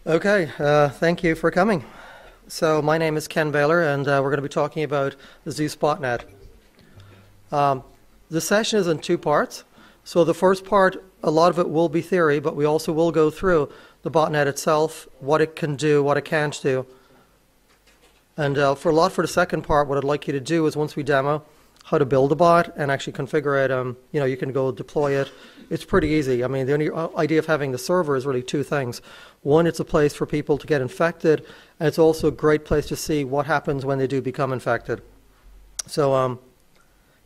Okay, thank you for coming. So my name is Ken Baylor, and we're going to be talking about the Zeus botnet. The session is in two parts. So the first part, a lot of it will be theory, but we also will go through the botnet itself, what it can do, what it can't do. And for the second part, what I'd like you to do is once we demo how to build a bot and actually configure it, you can go deploy it. It's pretty easy. I mean, the only idea of having the server is really two things. One, it's a place for people to get infected, and it's also a great place to see what happens when they do become infected. So,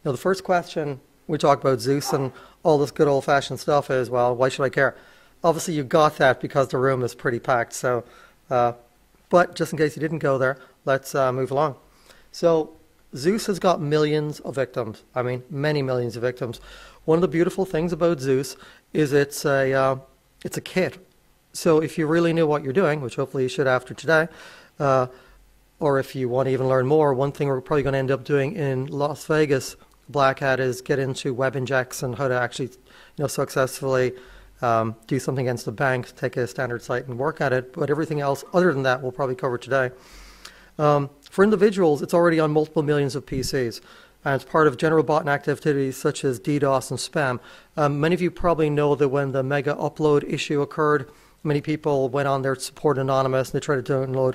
the first question, we talk about Zeus and all this good old-fashioned stuff is, well, why should I care? Obviously, you got that because the room is pretty packed. So, but just in case you didn't go there, let's move along. So Zeus has got millions of victims. I mean, many millions of victims. One of the beautiful things about Zeus is it's a kit. So if you really knew what you're doing, which hopefully you should after today, or if you want to even learn more, one thing we're probably going to end up doing in Las Vegas, Black Hat, is get into web injects and how to actually, successfully do something against a bank, take a standard site and work at it. But everything else other than that we'll probably cover today. For individuals, it's already on multiple millions of PCs, and it's part of general botnet activities such as DDoS and spam. Many of you probably know that when the mega upload issue occurred, many people went on there to support Anonymous, and they tried to download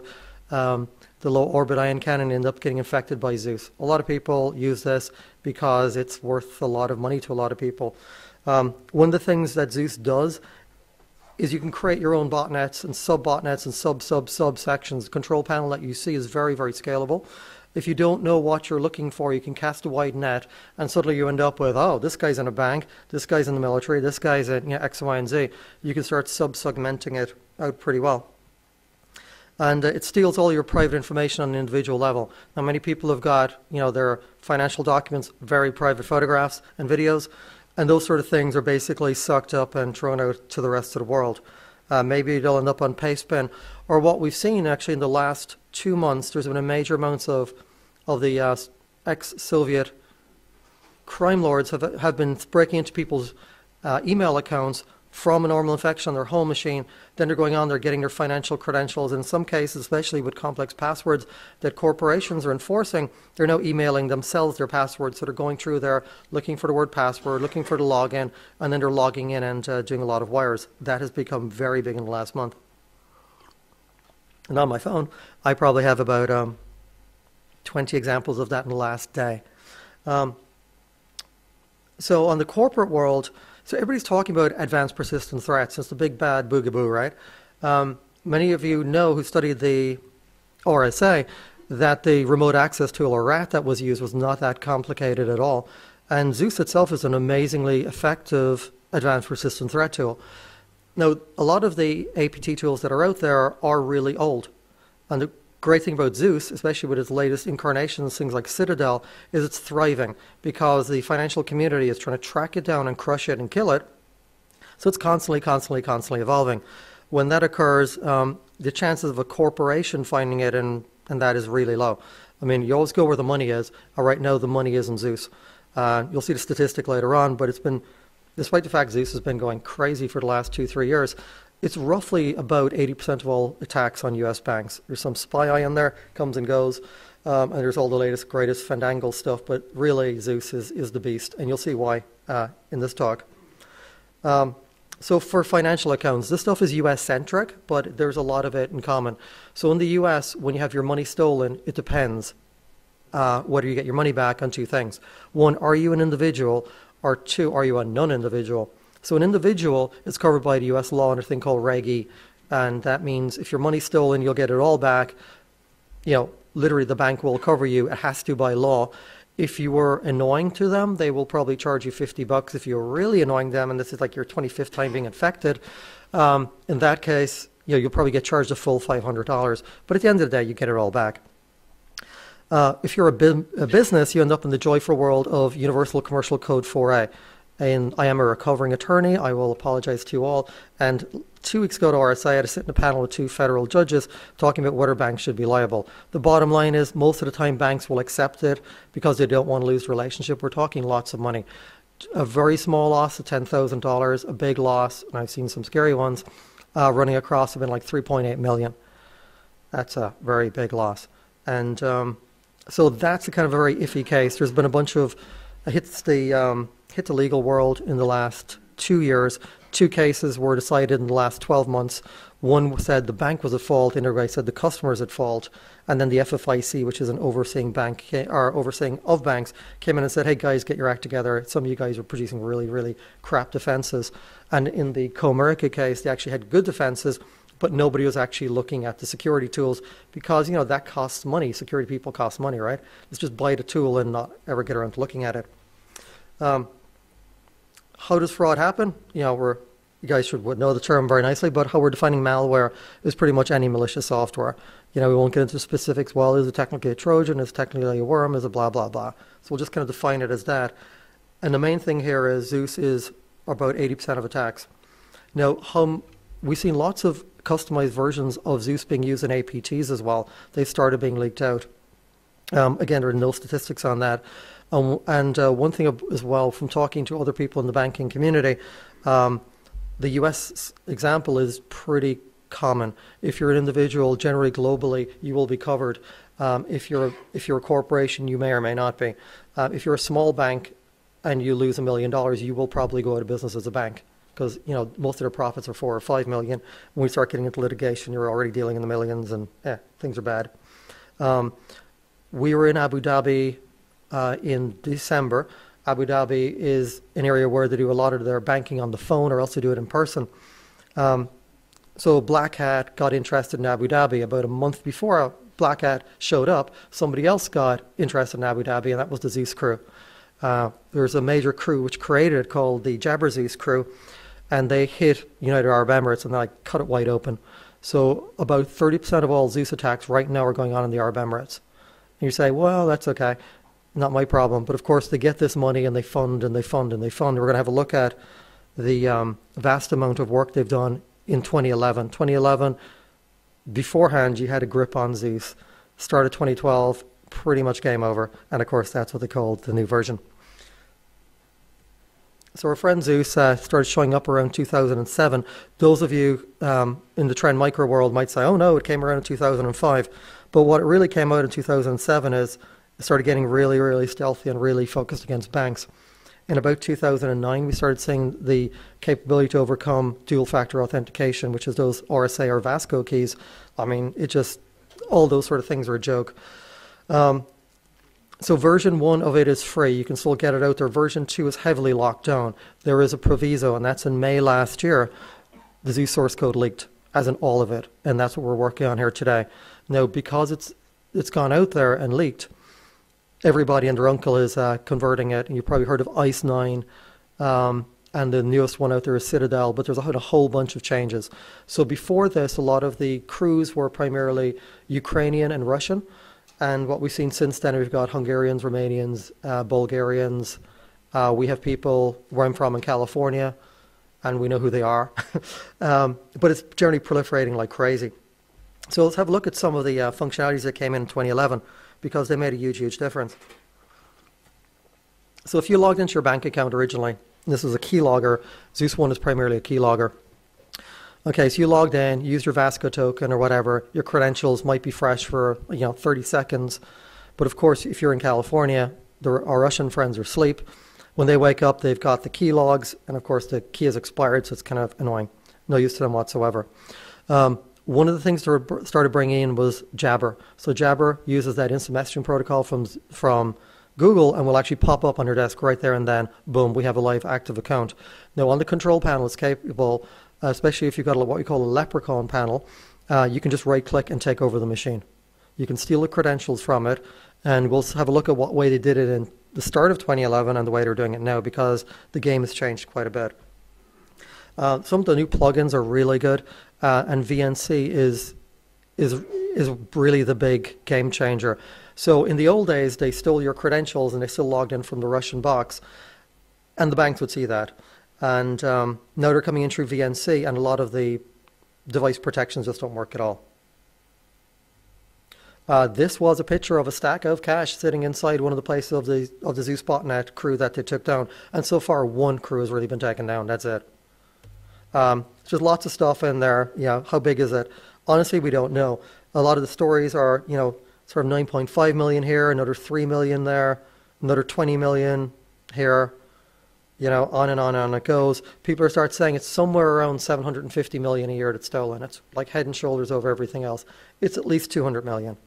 the low orbit ion cannon and end up getting infected by Zeus. A lot of people use this because it's worth a lot of money to a lot of people. One of the things that Zeus does is you can create your own botnets and sub-botnets and sub-sections. The control panel that you see is very, very scalable. If you don't know what you're looking for, you can cast a wide net, and suddenly you end up with, oh, this guy's in a bank, this guy's in the military, this guy's in X, Y, and Z. You can start sub-segmenting it out pretty well. And it steals all your private information on an individual level. Now, many people have got, their financial documents, very private photographs and videos, and those sort of things are basically sucked up and thrown out to the rest of the world. Maybe they'll end up on Pastebin. Or what we've seen actually in the last 2 months, there's been a major amounts of the ex-Soviet crime lords have been breaking into people's email accounts from a normal infection on their home machine. Then they're going on, they're getting their financial credentials. In some cases, especially with complex passwords that corporations are enforcing, they're now emailing themselves their passwords. So they're going through there, looking for the word password, looking for the login, and then they're logging in and doing a lot of wires. That has become very big in the last month. And on my phone, I probably have about 20 examples of that in the last day. So on the corporate world, so everybody's talking about advanced persistent threats. It's the big bad boogaboo, right? Many of you know who studied the RSA that the remote access tool, or RAT, that was used was not that complicated at all. And Zeus itself is an amazingly effective advanced persistent threat tool. Now, a lot of the APT tools that are out there are really old. And the great thing about Zeus, especially with its latest incarnations, things like Citadel, is it's thriving because the financial community is trying to track it down and crush it and kill it. So it's constantly evolving. When that occurs, the chances of a corporation finding it and that is really low. I mean, you always go where the money is. Right now, the money is in Zeus. You'll see the statistic later on, but it's been, despite the fact Zeus has been going crazy for the last 2-3 years, it's roughly about 80% of all attacks on U.S. banks. There's some spy eye in there, comes and goes, and there's all the latest, greatest Fandangle stuff, but really Zeus is the beast, and you'll see why in this talk. So for financial accounts, this stuff is U.S.-centric, but there's a lot of it in common. So in the U.S., when you have your money stolen, it depends whether you get your money back on two things. One, are you an individual? Or two, are you a non-individual? So an individual is covered by the U.S. law under a thing called Reg E, and that means if your money's stolen, you'll get it all back. Literally the bank will cover you. It has to by law. If you were annoying to them, they will probably charge you $50. If you're really annoying them, and this is like your 25th time being infected, in that case, you'll probably get charged a full $500. But at the end of the day, you get it all back. If you're a business, you end up in the joyful world of Universal Commercial Code 4A. And I am a recovering attorney. I will apologize to you all. And 2 weeks ago to RSA, I had to sit in a panel with 2 federal judges talking about whether banks should be liable. The bottom line is most of the time banks will accept it because they don't want to lose the relationship. We're talking lots of money. A very small loss of $10,000, a big loss, and I've seen some scary ones, running across have been like 3.8 million. That's a very big loss. And so that's a kind of a very iffy case. There's been a bunch of hits the legal world in the last 2 years. 2 cases were decided in the last 12 months. One said the bank was at fault, the other guy said the customer is at fault. And then the FFIC, which is an overseeing bank or overseeing of banks, came in and said, hey guys, get your act together. Some of you guys are producing really, really crap defenses. And in the Comerica case, they actually had good defenses, but nobody was actually looking at the security tools because, you know, that costs money. Security people cost money, right? Let's just buy the tool and not ever get around to looking at it. How does fraud happen? You know, you guys would know the term very nicely, but how we're defining malware is pretty much any malicious software. You know, we won't get into specifics. Well, is it technically a Trojan? Is it technically a worm? Is it blah, blah, blah? So we'll just kind of define it as that. And the main thing here is Zeus is about 80% of attacks. Now, we've seen lots of customized versions of Zeus being used in APTs as well. They started being leaked out. Again, there are no statistics on that. And one thing as well, from talking to other people in the banking community, the US example is pretty common. If you're an individual, generally globally, you will be covered. If you're a corporation, you may or may not be. If you're a small bank and you lose $1 million, you will probably go out of business as a bank because, you know, most of their profits are 4 or 5 million. When we start getting into litigation, you're already dealing in the millions, and things are bad. We were in Abu Dhabi in December. Abu Dhabi is an area where they do a lot of their banking on the phone, or else they do it in person. So Black Hat got interested in Abu Dhabi. About a month before Black Hat showed up, somebody else got interested in Abu Dhabi, and that was the Zeus crew. There's a major crew which created it called the Jabber Zeus crew, and they hit United Arab Emirates and they like cut it wide open. So about 30% of all Zeus attacks right now are going on in the Arab Emirates. And you say, well, that's okay. Not my problem. But of course, they get this money and they fund and they fund and they fund. We're going to have a look at the vast amount of work they've done in 2011. 2011, beforehand, you had a grip on Zeus. Started 2012, pretty much game over. And of course, that's what they called the new version. So our friend Zeus started showing up around 2007. Those of you in the Trend Micro world might say, oh no, it came around in 2005. But what it really came out in 2007 is it started getting really, really stealthy and really focused against banks. In about 2009, we started seeing the capability to overcome dual-factor authentication, which is those RSA or Vasco keys. I mean, all those sort of things are a joke. So version 1 of it is free. You can still get it out there. Version 2 is heavily locked down. There is a proviso, and that's in May last year. The Zeus source code leaked, as in all of it, and that's what we're working on here today. Now, because it's gone out there and leaked, everybody and their uncle is converting it. And you've probably heard of ICE 9, and the newest one out there is Citadel, but there's a whole bunch of changes. So before this, a lot of the crews were primarily Ukrainian and Russian. And what we've seen since then, we've got Hungarians, Romanians, Bulgarians. We have people where I'm from in California, and we know who they are. But it's generally proliferating like crazy. So let's have a look at some of the functionalities that came in 2011, because they made a huge, huge difference. So if you logged into your bank account originally, this was a keylogger. Zeus 1 is primarily a keylogger. Okay, so you logged in, used your Vasco token or whatever. Your credentials might be fresh for 30 seconds. But of course, if you're in California, our Russian friends are asleep. When they wake up, they've got the key logs, and of course the key is expired, so it's kind of annoying. No use to them whatsoever. One of the things they started bringing in was Jabber. So Jabber uses that instant messaging protocol from Google and will actually pop up on your desk right there and then. Boom, we have a live active account. Now on the control panel, it's capable, especially if you've got what we call a leprechaun panel, you can just right-click and take over the machine. You can steal the credentials from it, and we'll have a look at what way they did it in the start of 2011 and the way they're doing it now, because the game has changed quite a bit. Some of the new plugins are really good, and VNC is really the big game changer. So in the old days, they stole your credentials and they still logged in from the Russian box, and the banks would see that. And now they're coming in through VNC, and a lot of the device protections just don't work at all. This was a picture of a stack of cash sitting inside one of the places of the Zeus botnet crew that they took down. And so far, one crew has really been taken down. That's it. Just lots of stuff in there. Yeah, how big is it? Honestly, we don't know. A lot of the stories are, sort of 9.5 million here, another 3 million there, another 20 million here, on and on it goes. People start saying it's somewhere around 750 million a year that's stolen. It's like head and shoulders over everything else. It's at least 200 million.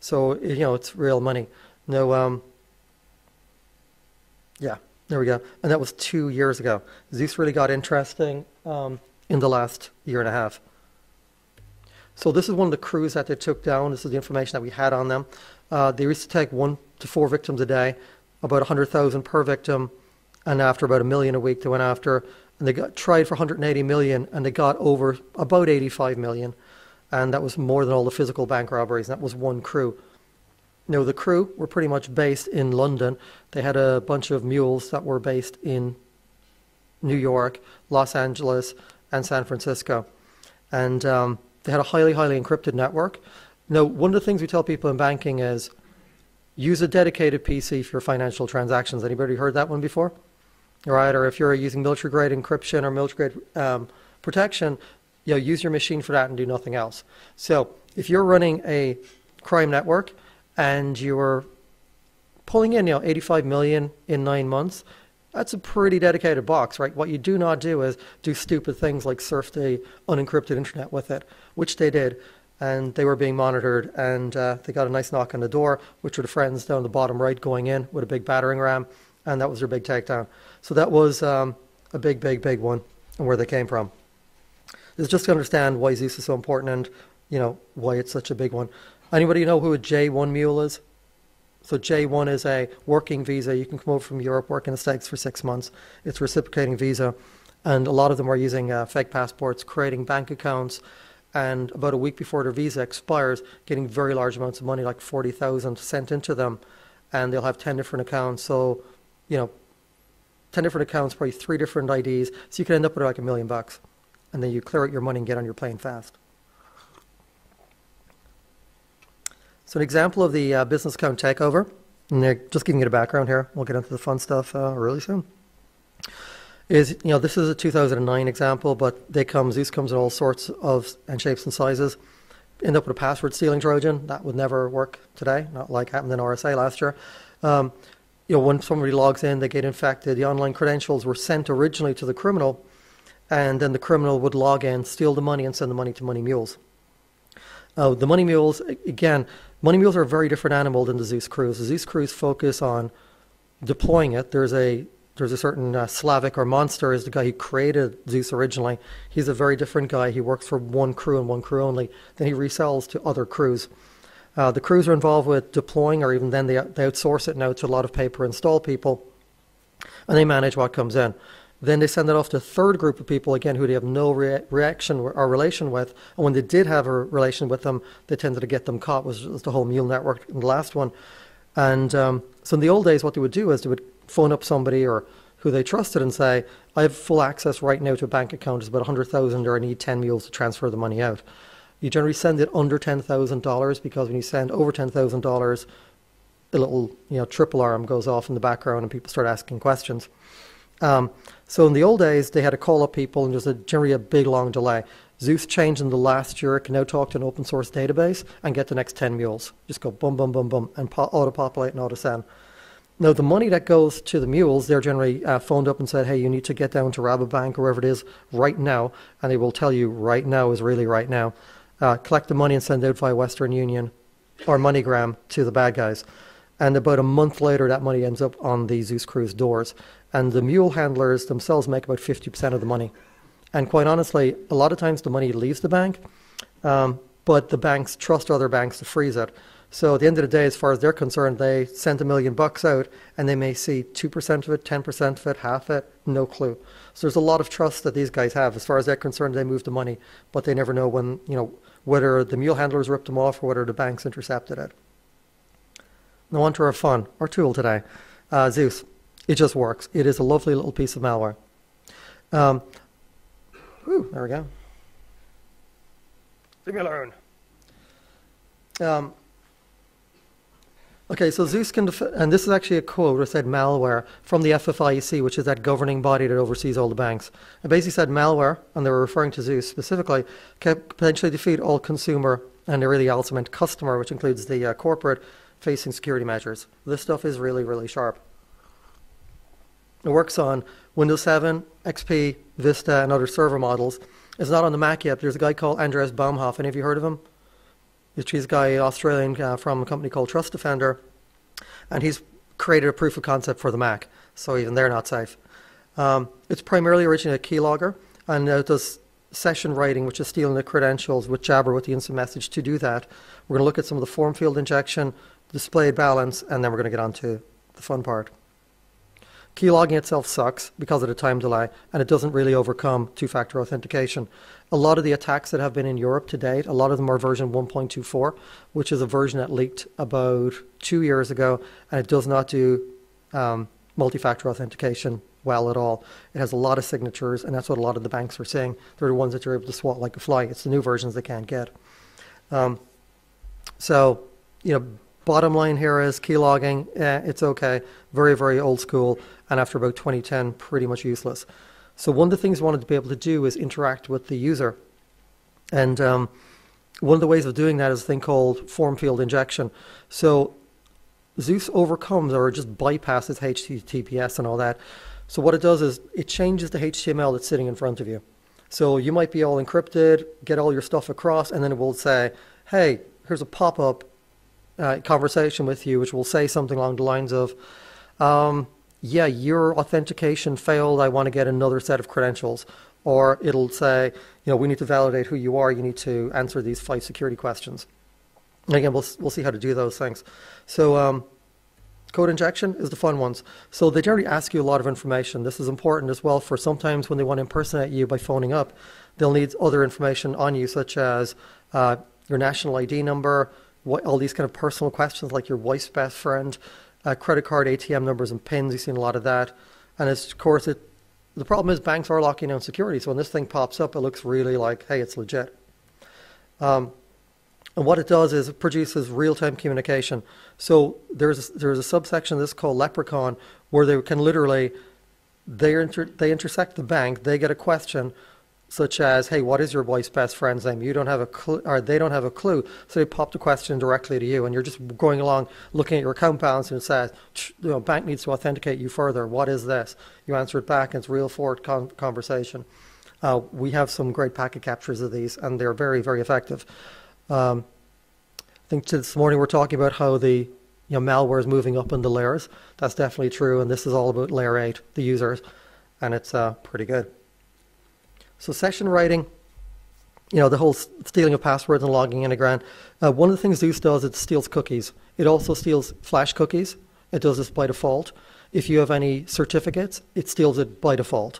So, it's real money. No, yeah, there we go. And that was 2 years ago. Zeus really got interesting in the last year and a half. So this is one of the crews that they took down. This is the information that we had on them. They used to take 1 to 4 victims a day, about 100,000 per victim, and after about $1 million a week they went after. And they got tried for 180 million, and they got over about 85 million. And that was more than all the physical bank robberies. And that was one crew. Now, the crew were pretty much based in London. They had a bunch of mules that were based in New York, Los Angeles, and San Francisco. And they had a highly, highly encrypted network. Now, one of the things we tell people in banking is use a dedicated PC for your financial transactions. Anybody heard that one before? Right? Or if you're using military-grade encryption or military-grade protection, use your machine for that and do nothing else. So if you're running a crime network and you're pulling in, 85 million in 9 months, that's a pretty dedicated box, right? What you do not do is do stupid things like surf the unencrypted internet with it, which they did. And they were being monitored, and they got a nice knock on the door, which were the friends down the bottom right going in with a big battering ram, and that was their big takedown. So that was a big, big, big one, and where they came from. It's just to understand why Zeus is so important and, why it's such a big one. Anybody know who a J1 mule is? So J1 is a working visa. You can come over from Europe, work in the States for 6 months. It's a reciprocating visa. And a lot of them are using fake passports, creating bank accounts, and about a week before their visa expires, getting very large amounts of money, like 40,000 sent into them. And they'll have 10 different accounts. So, 10 different accounts, probably 3 different IDs. So you can end up with like $1 million. And then you clear out your money and get on your plane fast. So an example of the business account takeover, and they're just giving you a background here. We'll get into the fun stuff really soon. Is, this is a 2009 example, but Zeus comes in all sorts of and shapes and sizes. End up with a password stealing Trojan. That would never work today, not like happened in RSA last year. When somebody logs in, they get infected. The online credentials were sent originally to the criminal, and then the criminal would log in, steal the money, and send the money to money mules. The money mules, again, money mules are a very different animal than the Zeus crews. The Zeus crews focus on deploying it. There's a certain Slavic, or Monster is the guy who created Zeus originally. He's a very different guy. He works for one crew and one crew only. Then he resells to other crews. The crews are involved with deploying, or even then they outsource it now to a lot of pay-per install people, and they manage what comes in. Then they send it off to a third group of people, again, who they have no reaction or relation with. And when they did have a relation with them, they tended to get them caught, was the whole mule network in the last one. And so in the old days, what they would do is they would phone up somebody or who they trusted and say, I have full access right now to a bank account. It's about 100,000, or I need 10 mules to transfer the money out. You generally send it under $10,000, because when you send over $10,000, a little triple alarm goes off in the background and people start asking questions. So in the old days, they had to call up people, and there's generally a big, long delay. Zeus changed in the last year. It can now talk to an open source database and get the next 10 mules. Just go boom, boom, boom, boom, and auto-populate and auto-send. Now, the money that goes to the mules, they're generally phoned up and said, hey, you need to get down to Rabobank or wherever it is right now, and they will tell you right now is really right now. Collect the money and send it out via Western Union or MoneyGram to the bad guys. And about a month later, that money ends up on the Zeus crew's doors. And the mule handlers themselves make about 50% of the money. And quite honestly, a lot of times the money leaves the bank, but the banks trust other banks to freeze it. So at the end of the day, as far as they're concerned, they sent $1 million out, and they may see 2% of it, 10% of it, half it, no clue. So there's a lot of trust that these guys have. As far as they're concerned, they move the money, but they never know when, whether the mule handlers ripped them off or whether the banks intercepted it. Now on to our fun, our tool today, Zeus. It just works. It is a lovely little piece of malware. There we go. Leave me alone. Okay, so Zeus can, and this is actually a quote, it said malware from the FFIEC, which is that governing body that oversees all the banks. It basically said malware, and they were referring to Zeus specifically, can potentially defeat all consumer, and they really also meant customer, which includes the corporate-facing security measures. This stuff is really, really sharp. It works on Windows 7, XP, Vista, and other server models. It's not on the Mac yet. There's a guy called Andreas Baumhoff. Any of you heard of him? He's a guy, Australian, from a company called Trust Defender, and he's created a proof of concept for the Mac, so even they're not safe. It's primarily originally a keylogger, and it does session writing, which is stealing the credentials with Jabber with the instant message. To do that, we're going to look at some of the form field injection, displayed balance, and then we're going to get on to the fun part. Keylogging itself sucks because of the time delay, and it doesn't really overcome two-factor authentication. A lot of the attacks that have been in Europe to date, a lot of them are version 1.24, which is a version that leaked about 2 years ago, and it does not do multi-factor authentication well at all. It has a lot of signatures, and that's what a lot of the banks are saying. They're the ones that you're able to swat like a fly. It's the new versions they can't get. So, you know, bottom line here is keylogging, it's okay, very, very old school, and after about 2010, pretty much useless. So one of the things we wanted to be able to do is interact with the user. And one of the ways of doing that is a thing called form field injection. So Zeus overcomes or just bypasses HTTPS and all that. So what it does is it changes the HTML that's sitting in front of you. So you might be all encrypted, get all your stuff across, and then it will say, hey, here's a pop-up conversation with you, which will say something along the lines of, yeah, your authentication failed, I want to get another set of credentials. Or it'll say, you know, we need to validate who you are, you need to answer these 5 security questions. And again, we'll see how to do those things. So code injection is the fun ones. So they generally ask you a lot of information. This is important as well for sometimes when they want to impersonate you by phoning up, they'll need other information on you, such as your national ID number, all these kind of personal questions like your wife's best friend, credit card, ATM numbers, and PINs. You've seen a lot of that. And it's, of course, the problem is banks are locking down security. So when this thing pops up, it looks really like, hey, it's legit. And what it does is it produces real-time communication. So there's a subsection of this called Leprechaun, where they can literally, they intersect the bank, they get a question, such as, hey, what is your wife's best friend's name? You don't have a clue, or they don't have a clue. So they pop the question directly to you, and you're just going along looking at your account balance, and it says, you know, bank needs to authenticate you further. What is this? You answer it back, and it's real forward conversation. We have some great packet captures of these, and they're very, very effective. I think this morning we're talking about how the malware is moving up in the layers. That's definitely true, and this is all about layer 8, the users, and it's pretty good. So session writing, the whole stealing of passwords and logging in again. One of the things Zeus does, it steals cookies. It also steals flash cookies. It does this by default. If you have any certificates, it steals it by default.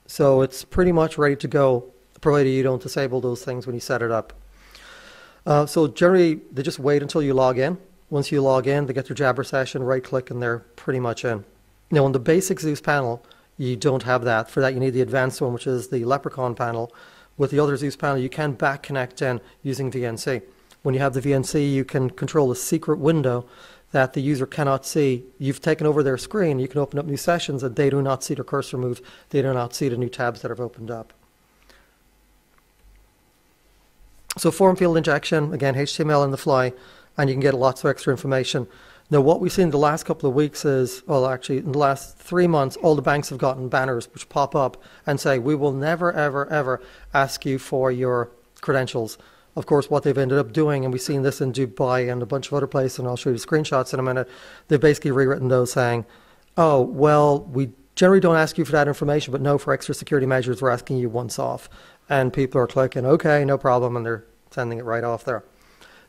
So it's pretty much ready to go, provided you don't disable those things when you set it up. So generally, they just wait until you log in. Once you log in, they get their Jabber session, right-click, and they're pretty much in. Now, on the basic Zeus panel, you don't have that. For that, you need the advanced one, which is the Leprechaun panel. With the other Zeus panel, you can back connect in using VNC. When you have the VNC, you can control a secret window that the user cannot see. You've taken over their screen. You can open up new sessions, and they do not see their cursor move. They do not see the new tabs that have opened up. So form field injection, again, HTML on the fly, and you can get lots of extra information. Now, what we've seen in the last couple of weeks is, well, actually, in the last 3 months, all the banks have gotten banners which pop up and say, we will never, ever, ever ask you for your credentials. Of course, what they've ended up doing, and we've seen this in Dubai and a bunch of other places, and I'll show you screenshots in a minute, they've basically rewritten those saying, oh, well, we generally don't ask you for that information, but no, for extra security measures, we're asking you once off. And people are clicking, okay, no problem, and they're sending it right off there.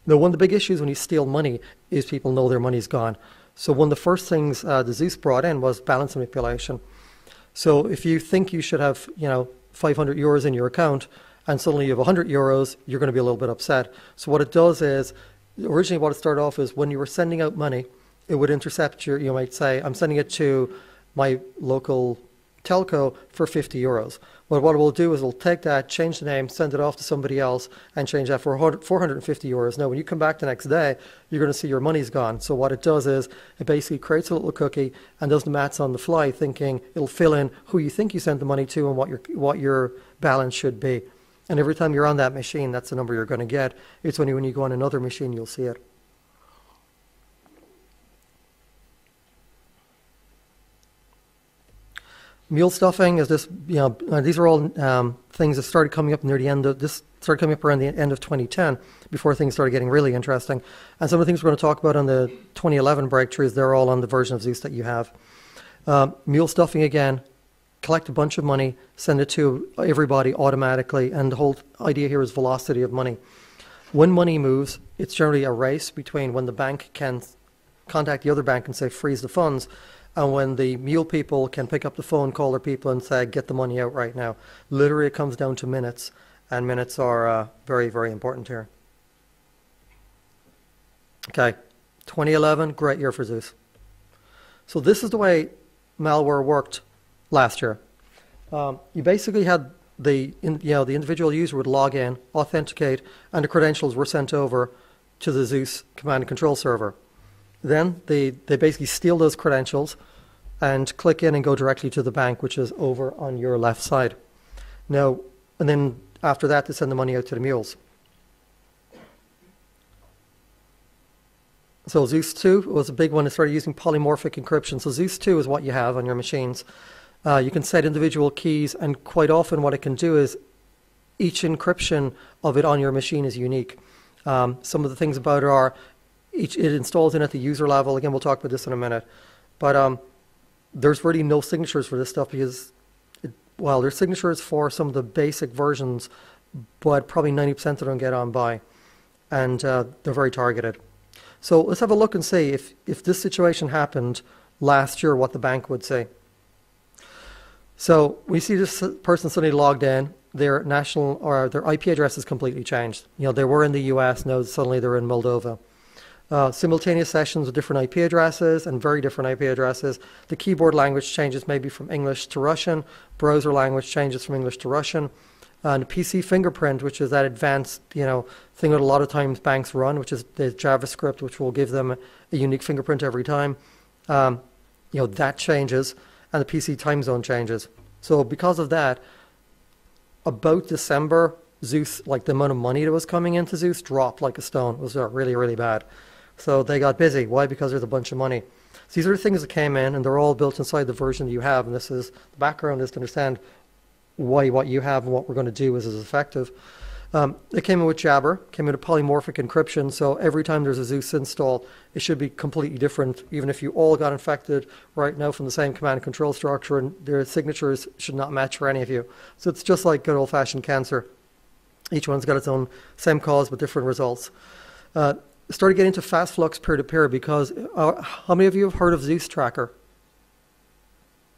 Now, one of the big issues when you steal money is people know their money's gone. So one of the first things the Zeus brought in was balance manipulation. So if you think you should have, 500 euros in your account, and suddenly you have 100 euros, you're going to be a little bit upset. So what it does is, originally what it started off is when you were sending out money, it would intercept you might say, I'm sending it to my local telco for 50 euros. But what it will do is it'll take that, change the name, send it off to somebody else, and change that for 450 euros. Now, when you come back the next day, you're going to see your money's gone. So what it does is it basically creates a little cookie and does the maths on the fly, thinking it'll fill in who you think you sent the money to and what your balance should be. And every time you're on that machine, that's the number you're going to get. It's only when you go on another machine you'll see it. Mule stuffing is this, these are all things that started coming up near the end of, this started coming up around the end of 2010 before things started getting really interesting. And some of the things we're going to talk about on the 2011 breakthroughs, they're all on the version of Zeus that you have. Mule stuffing again, collect a bunch of money, send it to everybody automatically, and the whole idea here is velocity of money. When money moves, it's generally a race between when the bank can contact the other bank and say freeze the funds, and when the mule people can pick up the phone, call their people and say, get the money out right now. Literally, it comes down to minutes, and minutes are very, very important here. Okay, 2011, great year for Zeus. So this is the way malware worked last year. You basically had the individual user would log in, authenticate, and the credentials were sent over to the Zeus command and control server. Then they basically steal those credentials and click in and go directly to the bank, which is over on your left side. Now, and then after that, they send the money out to the mules. So Zeus 2 was a big one that started using polymorphic encryption. So Zeus 2 is what you have on your machines. You can set individual keys, and quite often what it can do is each encryption of it on your machine is unique. Some of the things about it are it installs in at the user level. Again, we'll talk about this in a minute. But there's really no signatures for this stuff because, there's signatures for some of the basic versions, but probably 90% of them get on by. And they're very targeted. So let's have a look and see if this situation happened last year, what the bank would say. So we see this person suddenly logged in. Their national or their IP address is completely changed. They were in the US, now suddenly they're in Moldova. Simultaneous sessions with different IP addresses and very different IP addresses. The keyboard language changes maybe from English to Russian. Browser language changes from English to Russian. And the PC fingerprint, which is that advanced, thing that a lot of times banks run, which is the JavaScript, which will give them a unique fingerprint every time. That changes, and the PC time zone changes. So because of that, about December, Zeus, like the amount of money that was coming into Zeus, dropped like a stone. It was really, really bad. So they got busy. Why? Because there's a bunch of money. So these are the things that came in, and they're all built inside the version that you have. And this is the background is to understand why what you have and what we're going to do is as effective. It came in with Jabber, came in with polymorphic encryption. So every time there's a Zeus install, it should be completely different. Even if you all got infected right now from the same command and control structure, and their signatures should not match for any of you. So it's just like good old-fashioned cancer. Each one's got its own same cause but different results. Started getting into fast flux peer-to-peer because how many of you have heard of Zeus Tracker?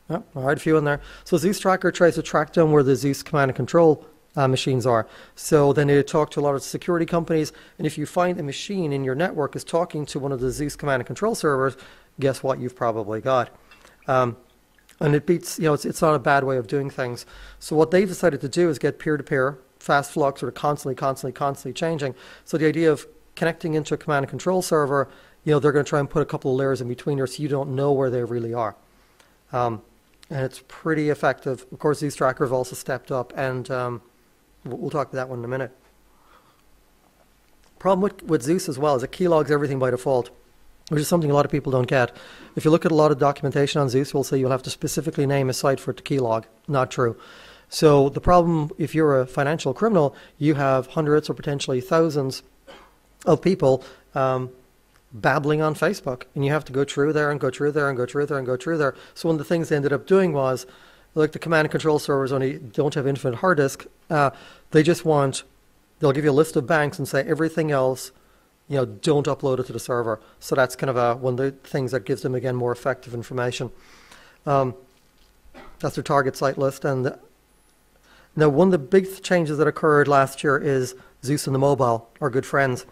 Yeah, all right, a few in there. So Zeus Tracker tries to track down where the Zeus command and control machines are. So then they talk to a lot of security companies, and if you find a machine in your network is talking to one of the Zeus command and control servers, guess what you've probably got. And it beats, it's not a bad way of doing things. So what they've decided to do is get peer-to-peer, fast flux, sort of constantly changing. So the idea of connecting into a command and control server, they're going to try and put a couple of layers in between there so you don't know where they really are. And it's pretty effective. Of course, these trackers have also stepped up, and we'll talk about that one in a minute. Problem with Zeus as well is it keylogs everything by default, which is something a lot of people don't get. If you look at a lot of documentation on Zeus, we'll say you'll have to specifically name a site for it to keylog. Not true. So the problem, if you're a financial criminal, you have hundreds or potentially thousands of people babbling on Facebook, and you have to go through there and go through there and go through there and go through there. So one of the things they ended up doing was, like the command and control servers only don't have infinite hard disk. They'll give you a list of banks and say everything else, don't upload it to the server. So that's kind of one of the things that gives them, again, more effective information. That's their target site list. And now one of the big changes that occurred last year is Zeus and the mobile are good friends.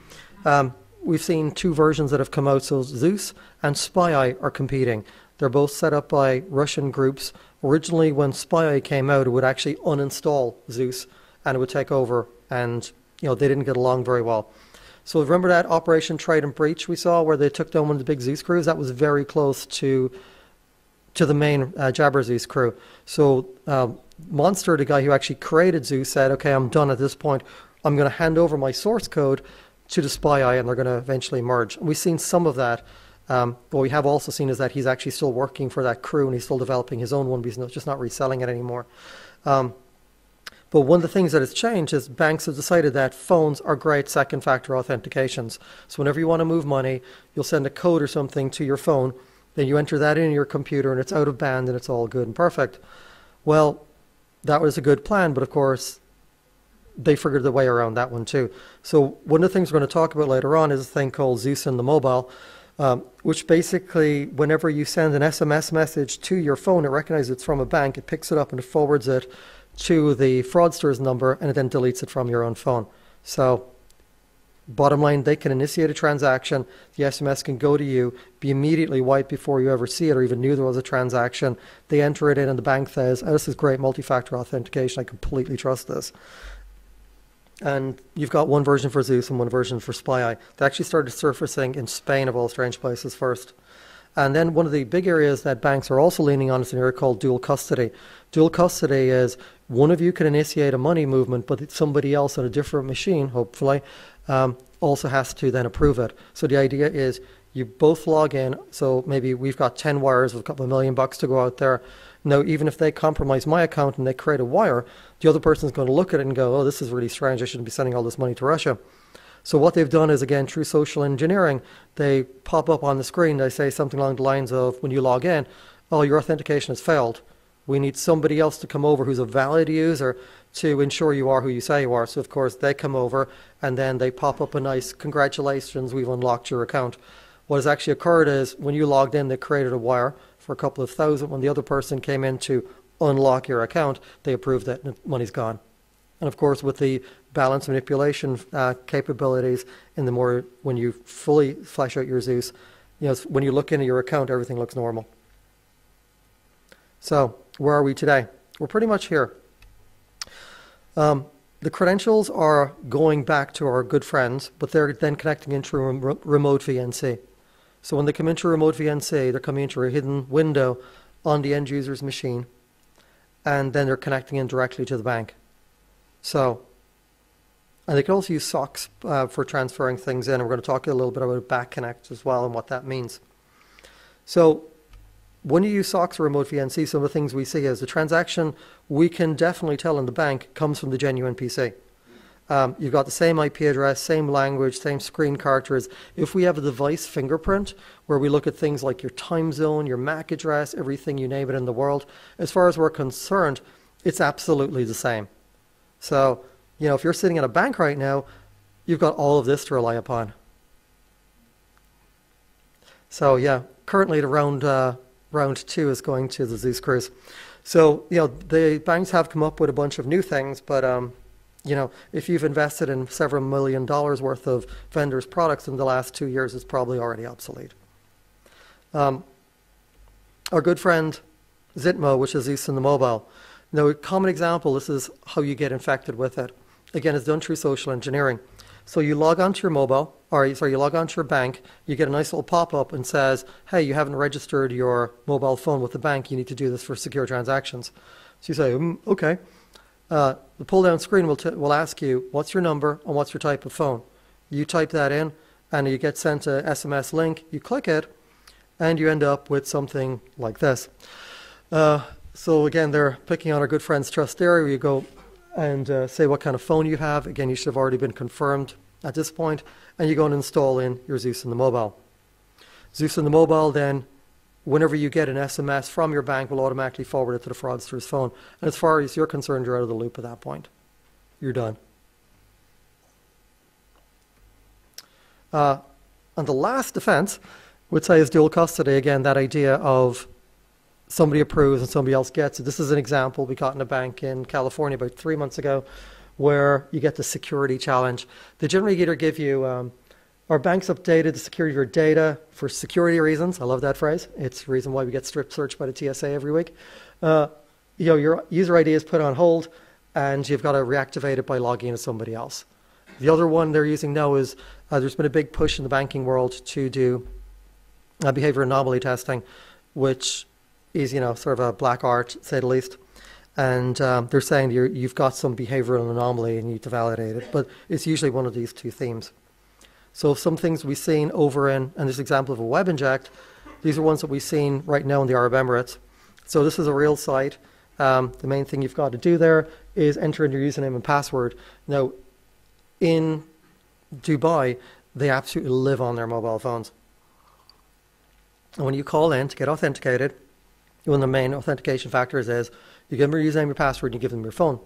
We've seen two versions that have come out. So Zeus and SpyEye are competing. They're both set up by Russian groups Originally, when SpyEye came out, it would actually uninstall Zeus and it would take over, and they didn't get along very well. So remember that Operation Trade and Breach we saw where they took down one of the big Zeus crews? That was very close to the main Jabber Zeus crew. So Monster, the guy who actually created Zeus, said, okay, I'm done at this point. I'm going to hand over my source code to the SpyEye, and they're going to eventually merge. And we've seen some of that. What we have also seen is that he's actually still working for that crew, and he's still developing his own one, but he's just not reselling it anymore. But one of the things that has changed is banks have decided that phones are great second factor authentications. So whenever you want to move money, you'll send a code or something to your phone, then you enter that in your computer and it's out of band and it's all good and perfect. Well, that was a good plan, but of course, they figured the way around that one too. So one of the things we're going to talk about later on is a thing called Zeus in the mobile, which basically, whenever you send an SMS message to your phone, it recognizes it's from a bank, it picks it up and it forwards it to the fraudster's number, and it then deletes it from your own phone. So bottom line, they can initiate a transaction, the SMS can go to you, be immediately wiped before you ever see it or even knew there was a transaction. They enter it in and the bank says, oh, this is great multi-factor authentication, I completely trust this. And you've got one version for Zeus and one version for SpyEye. They actually started surfacing in Spain, of all strange places, first. And then one of the big areas that banks are also leaning on is an area called dual custody. Dual custody is one of you can initiate a money movement, but somebody else on a different machine, hopefully, also has to then approve it. So the idea is you both log in. So maybe we've got 10 wires with a couple of $1 million to go out there. Now, even if they compromise my account and they create a wire, the other person is going to look at it and go, oh, this is really strange. I shouldn't be sending all this money to Russia. So what they've done is, again, through social engineering, they pop up on the screen. They say something along the lines of, when you log in, oh, your authentication has failed. We need somebody else to come over who's a valid user to ensure you are who you say you are. So, of course, they come over and then they pop up a nice, congratulations, we've unlocked your account. What has actually occurred is when you logged in, they created a wire for a couple of thousand. When the other person came in to unlock your account, they approved it and the money's gone. And of course, with the balance manipulation capabilities, and the more when you fully flesh out your Zeus, when you look into your account, everything looks normal. So where are we today? We're pretty much here. The credentials are going back to our good friends, but they're then connecting into remote VNC. So when they come into remote VNC, they're coming into a hidden window on the end user's machine, and then they're connecting in directly to the bank. So, and they can also use socks for transferring things in. And we're going to talk a little bit about back connect as well and what that means. So when you use socks or remote VNC, some of the things we see is the transaction we can definitely tell in the bank comes from the genuine PC. You've got the same IP address, same language, same screen characters. If we have a device fingerprint where we look at things like your time zone, your MAC address, everything you name it in the world, as far as we're concerned, it's absolutely the same. So, if you're sitting at a bank right now, you've got all of this to rely upon. So, yeah, currently the round 2 is going to the Zeus cruise. So, the banks have come up with a bunch of new things, but, if you've invested in several $1 million worth of vendors' products in the last 2 years, it's probably already obsolete. Our good friend Zitmo, which is Zeus in the mobile. Now, a common example, this is how you get infected with it. Again, it's done through social engineering. So you log onto your mobile, you log onto your bank, you get a nice little pop-up and says, hey, you haven't registered your mobile phone with the bank, you need to do this for secure transactions. So you say, okay. The pull-down screen will ask you, what's your number and what's your type of phone? You type that in, and you get sent an SMS link, you click it, and you end up with something like this. So again, they're picking on our good friend's trust area, where you go and say what kind of phone you have. Again, you should have already been confirmed at this point, and you go and install in your Zeus in the mobile. Zeus in the mobile then, whenever you get an SMS from your bank, will automatically forward it to the fraudster's phone. And as far as you're concerned, you're out of the loop at that point. You're done. And the last defense would say is dual custody. Again, that idea of somebody approves and somebody else gets it. This is an example we got in a bank in California about 3 months ago, where you get the security challenge. They generally either give you a our banks updated the security of your data for security reasons. I love that phrase. It's the reason why we get strip searched by the TSA every week. Your user ID is put on hold, and you've got to reactivate it by logging in as somebody else. The other one they're using now is there's been a big push in the banking world to do behavior anomaly testing, which is, sort of a black art, to say the least. And they're saying you've got some behavioral anomaly and you need to validate it. But it's usually one of these two themes. So some things we've seen over in this example of a web inject, these are ones that we've seen right now in the Arab Emirates. So this is a real site. The main thing you've got to do there is enter in your username and password. Now, in Dubai, they absolutely live on their mobile phones. And when you call in to get authenticated, one of the main authentication factors is you give them your username, your password, and you give them your phone.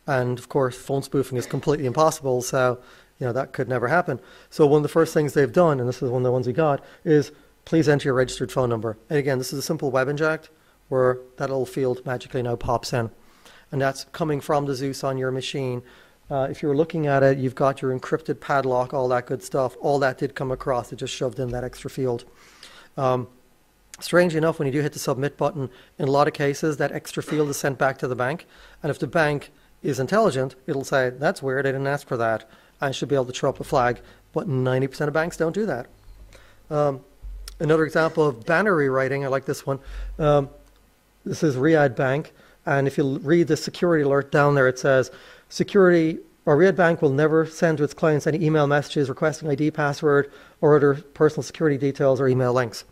And of course, phone spoofing is completely impossible, so that could never happen. So one of the first things they've done, and this is one of the ones we got, is please enter your registered phone number. And again, this is a simple web inject where that little field magically now pops in. And that's coming from the Zeus on your machine. If you're looking at it, you've got your encrypted padlock, all that good stuff. All that did come across. It just shoved in that extra field. Strangely enough, when you do hit the submit button, in a lot of cases, that extra field is sent back to the bank. And if the bank is intelligent, it'll say, that's weird, I didn't ask for that. I should be able to throw up a flag. But 90% of banks don't do that. Another example of banner rewriting, I like this one. This is Riyadh Bank. And if you read the security alert down there, it says, Riyadh Bank will never send to its clients any email messages requesting ID, password, or other personal security details or email links.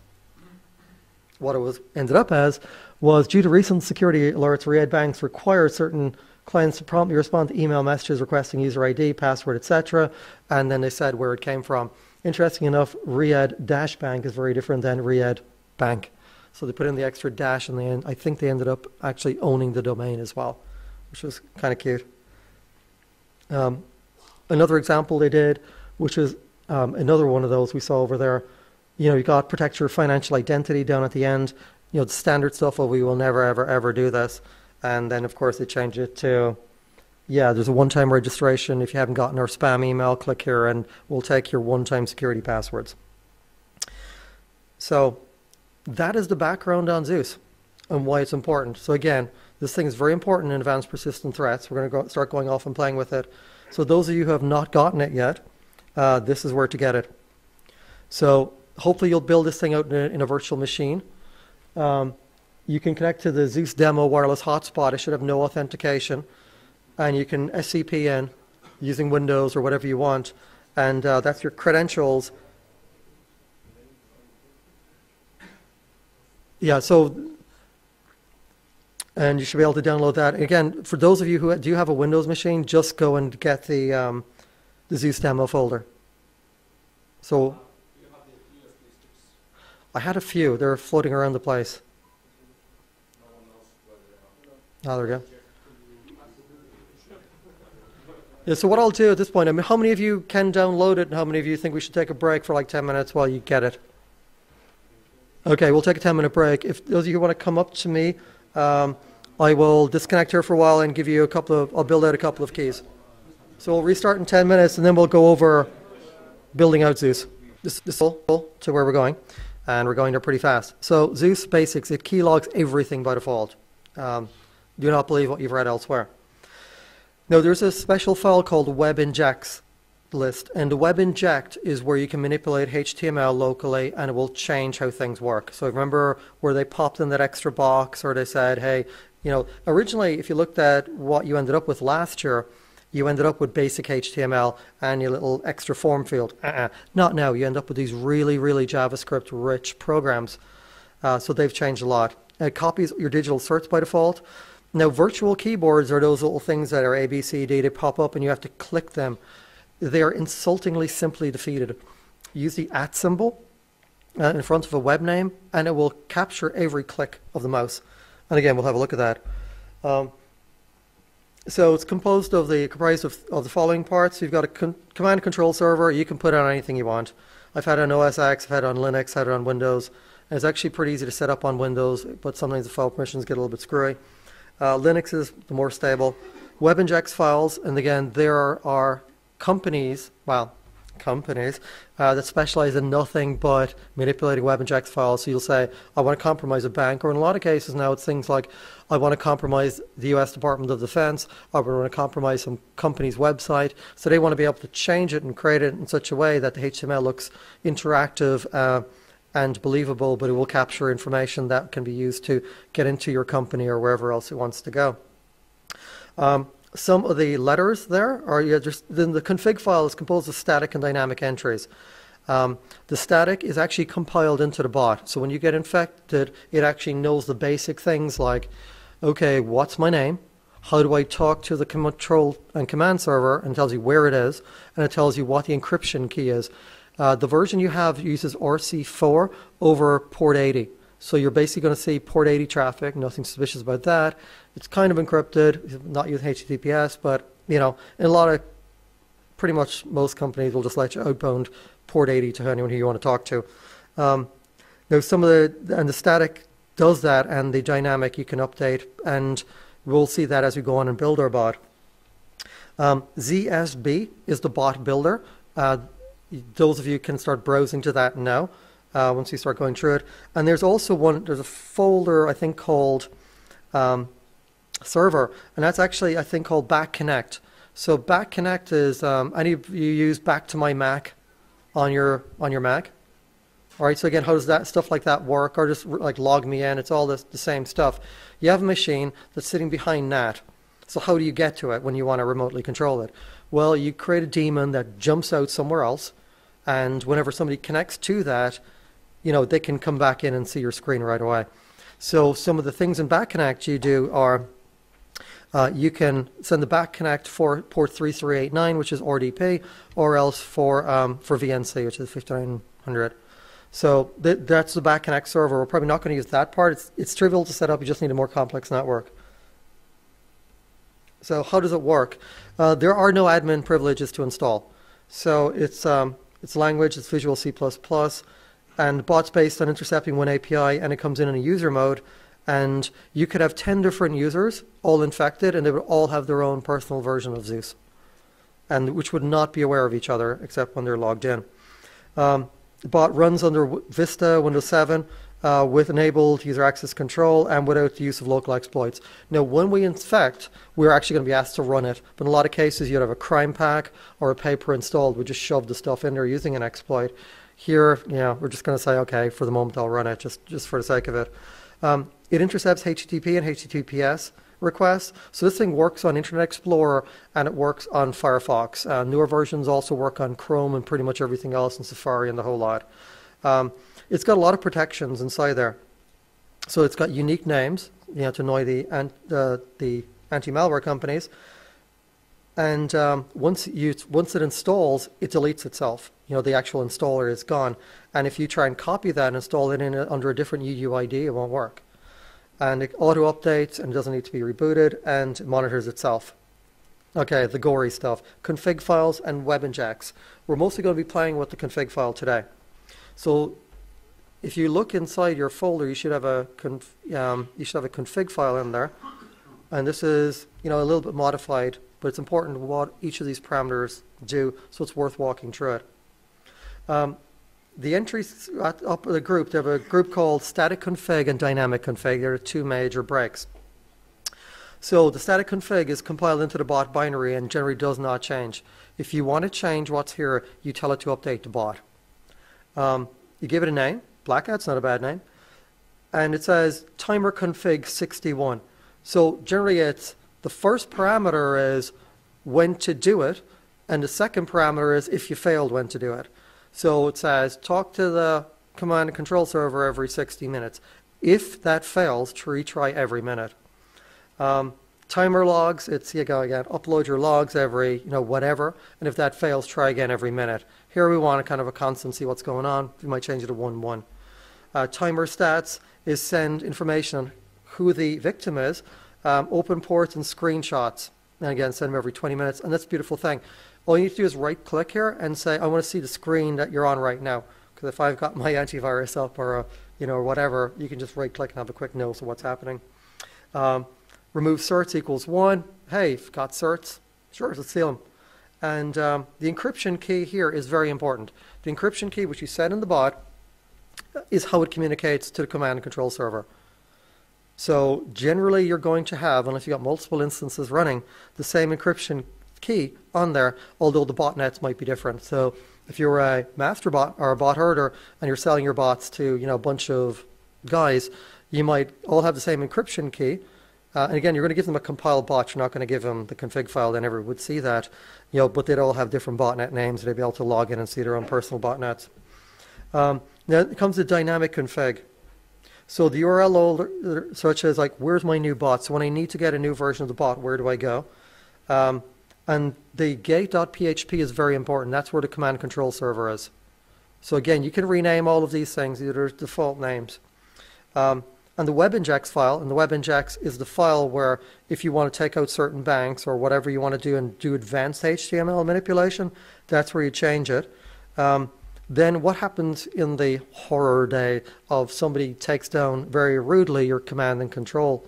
What it ended up as was, due to recent security alerts, Riyadh banks require certain clients to promptly respond to email messages requesting user ID, password, etc. And then they said where it came from. Interesting enough, Riyadh Bank is very different than Riyadh Bank. So they put in the extra dash, and I think they ended up actually owning the domain as well, which was kind of cute. Another example they did, which is another one of those we saw over there. You got protect your financial identity down at the end. The standard stuff of we will never, ever, ever do this. And then, of course, they changed it to, there's a one-time registration. If you haven't gotten our spam email, click here and we'll take your one-time security passwords. So that is the background on Zeus and why it's important. So again, this thing is very important in advanced persistent threats. We're going to start going off and playing with it. So those of you who have not gotten it yet, this is where to get it. So hopefully you'll build this thing out in a virtual machine. You can connect to the Zeus demo wireless hotspot. It should have no authentication. And you can SCP in using Windows or whatever you want. And that's your credentials. Yeah, and you should be able to download that. Again, for those of you who do have a Windows machine, just go and get the Zeus demo folder. So I had a few. They're floating around the place. Oh, there we go. Yeah, so what I'll do at this point, how many of you can download it, and how many of you think we should take a break for like 10 minutes while you get it? Okay, we'll take a 10-minute break. If those of you who want to come up to me, I will disconnect here for a while and give you I'll build out a couple of keys. So we'll restart in 10 minutes, and then we'll go over building out Zeus. This is to where we're going, and we're going there pretty fast. So Zeus basics, it keylogs everything by default. Do not believe what you've read elsewhere. Now, there's a special file called web injects list, and the web inject is where you can manipulate HTML locally, and it will change how things work. So remember where they popped in that extra box, or they said, hey, originally, if you looked at what you ended up with last year, you ended up with basic HTML and your little extra form field. Not now. You end up with these really, really JavaScript-rich programs. So they've changed a lot. It copies your digital certs by default. Now, virtual keyboards are those little things that are A, B, C, D. They pop up and you have to click them. They are insultingly simply defeated. Use the @ symbol in front of a web name, and it will capture every click of the mouse. And again, we'll have a look at that. So it's comprised of the following parts. You've got a command and control server. You can put it on anything you want. I've had it on OS X, I've had it on Linux, had it on Windows. And it's actually pretty easy to set up on Windows, but sometimes the file permissions get a little bit screwy. Linux is the more stable. Web injects files, and again, there are companies, well, companies that specialize in nothing but manipulating WebInjex files. So you'll say, I want to compromise a bank, or in a lot of cases now it's things like, I want to compromise the US Department of Defense, or I want to compromise some company's website. So they want to be able to change it and create it in such a way that the HTML looks interactive and believable, but it will capture information that can be used to get into your company or wherever else it wants to go. Some of the letters there are then the config file is composed of static and dynamic entries. The static is actually compiled into the bot. So when you get infected, it actually knows the basic things like, okay, what's my name? How do I talk to the control and command server? And it tells you where it is, and it tells you what the encryption key is. The version you have uses RC4 over port 80. So you're basically going to see port 80 traffic, nothing suspicious about that. It's kind of encrypted, not using HTTPS, but in a lot of, pretty much most companies will just let you outbound port 80 to anyone who you want to talk to. Now the static does that, and the dynamic you can update, and we'll see that as we go on and build our bot. ZSB is the bot builder. Those of you can start browsing to that now. Once you start going through it. And there's also there's a folder I think called server, and that's actually I think called back connect. So back connect is any of you use back to my Mac on your Mac? All right, so again, how does that stuff like that work? Or just like log me in, it's all the same stuff. You have a machine that's sitting behind NAT. So how do you get to it when you want to remotely control it? Well, you create a daemon that jumps out somewhere else, and whenever somebody connects to that, they can come back in and see your screen right away. So some of the things in back connect you do are you can send the back connect for port 3389, which is RDP, or else for VNC, which is 5900. So that's the back connect server. We're probably not going to use that part. It's trivial to set up. You just need a more complex network. So how does it work? There are no admin privileges to install. So it's language, it's Visual C++, and bot's based on intercepting one API, and it comes in a user mode, and you could have 10 different users all infected, and they would all have their own personal version of Zeus, and which would not be aware of each other except when they're logged in. The bot runs under Vista, Windows 7, with enabled user access control and without the use of local exploits. Now, when we infect, we're actually going to be asked to run it, but in a lot of cases you'd have a crime pack or a paper installed. We just shove the stuff in there using an exploit. Here, we're just going to say, okay, for the moment I'll run it, just for the sake of it. It intercepts HTTP and HTTPS requests. So this thing works on Internet Explorer, and it works on Firefox. Newer versions also work on Chrome and pretty much everything else, in Safari and the whole lot. It's got a lot of protections inside there. So it's got unique names, to annoy the anti-malware companies. And once it installs, it deletes itself. The actual installer is gone. And if you try and copy that and install it under a different UUID, it won't work. And it auto-updates, and it doesn't need to be rebooted, and it monitors itself. Okay, the gory stuff. Config files and WebInjex. We're mostly going to be playing with the config file today. So if you look inside your folder, you should have a config file in there. And this is a little bit modified, but it's important what each of these parameters do, so it's worth walking through it. The entries up the group, they have a group called static config and dynamic config. There are two major breaks. So the static config is compiled into the bot binary and generally does not change. If you want to change what's here, you tell it to update the bot. You give it a name. Blackout's not a bad name. And it says timer config 61. So generally it's the first parameter is when to do it, and the second parameter is if you failed, when to do it. So it says talk to the command and control server every 60 minutes. If that fails, retry every minute. Timer logs, it's you go again, upload your logs every whatever, and if that fails, try again every minute. Here we want a kind of a constant, see what's going on. We might change it to 1-1. Timer stats is send information on who the victim is, open ports and screenshots. And again, send them every 20 minutes. And that's a beautiful thing. All you need to do is right click here and say, I want to see the screen that you're on right now. Because if I've got my antivirus up or or whatever, you can just right click and have a quick note of what's happening. Remove certs equals 1. Hey, you've got certs. Sure, let's see them. And the encryption key here is very important. The encryption key, which you set in the bot, is how it communicates to the command and control server. So generally you're going to have, unless you've got multiple instances running, the same encryption key on there, although the botnets might be different. So if you're a master bot or a bot herder and you're selling your bots to, you know, a bunch of guys, you might all have the same encryption key. And again, you're going to give them a compiled bot. You're not going to give them the config file. They never would see that, you know, but they'd all have different botnet names. They'd be able to log in and see their own personal botnets. Now it comes to dynamic config. So the URL, such as like, where's my new bot? So when I need to get a new version of the bot, where do I go? And the gate.php is very important. That's where the command control server is. So again, you can rename all of these things. These are default names. And the webindex file, and the webindex is the file where if you want to take out certain banks or whatever you want to do and do advanced HTML manipulation, that's where you change it. Then what happens in the horror day of somebody takes down very rudely your command and control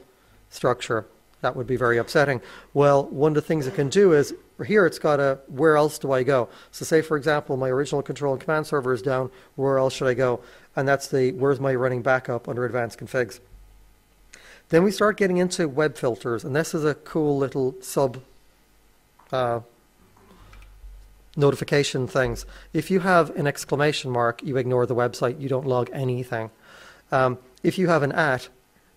structure? That would be very upsetting. Well, one of the things it can do is, here it's got a, where else do I go? So say, for example, my original control and command server is down, where else should I go? And that's the, where's my running backup under advanced configs? Then we start getting into web filters, and this is a cool little sub notification things. If you have an exclamation mark, you ignore the website, you don't log anything. If you have an @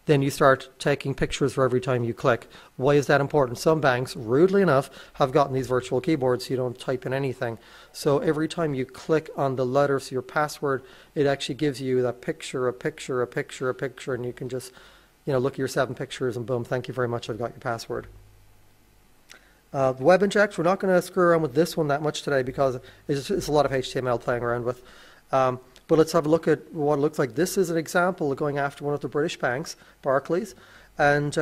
then you start taking pictures for every time you click. Why is that important? Some banks, rudely enough, have gotten these virtual keyboards so you don't type in anything. So every time you click on the letters of your password, it actually gives you that picture, a picture, a picture, a picture, and you can just, you know, look at your 7 pictures and boom, thank you very much, I've got your password. The web inject, we're not going to screw around with this one that much today because it's a lot of HTML playing around with. But let's have a look at what it looks like. This is an example of going after one of the British banks, Barclays, and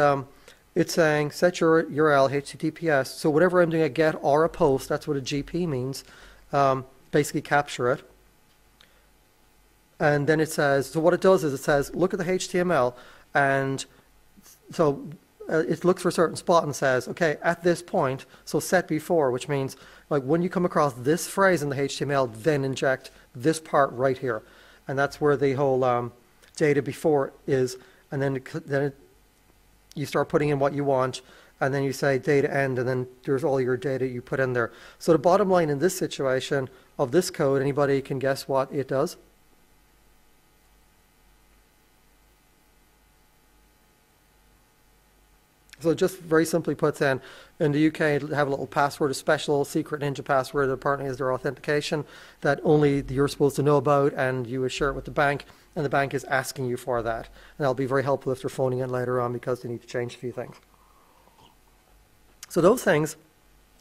it's saying set your URL HTTPS. So whatever I'm doing a get or a post, that's what a GP means. Basically capture it. And then it says, so what it does is it says, look at the HTML, and so it looks for a certain spot and says, okay, at this point, so set before, which means like when you come across this phrase in the HTML, then inject this part right here. And that's where the whole data before is. And then you start putting in what you want, and then you say data end, and then there's all your data you put in there. So the bottom line in this situation of this code, anybody can guess what it does? So just very simply puts in the UK, it'll have a little password, a special secret ninja password that apparently is their authentication that only you're supposed to know about, and you would share it with the bank, and the bank is asking you for that. And that'll be very helpful if they're phoning in later on because they need to change a few things. So those things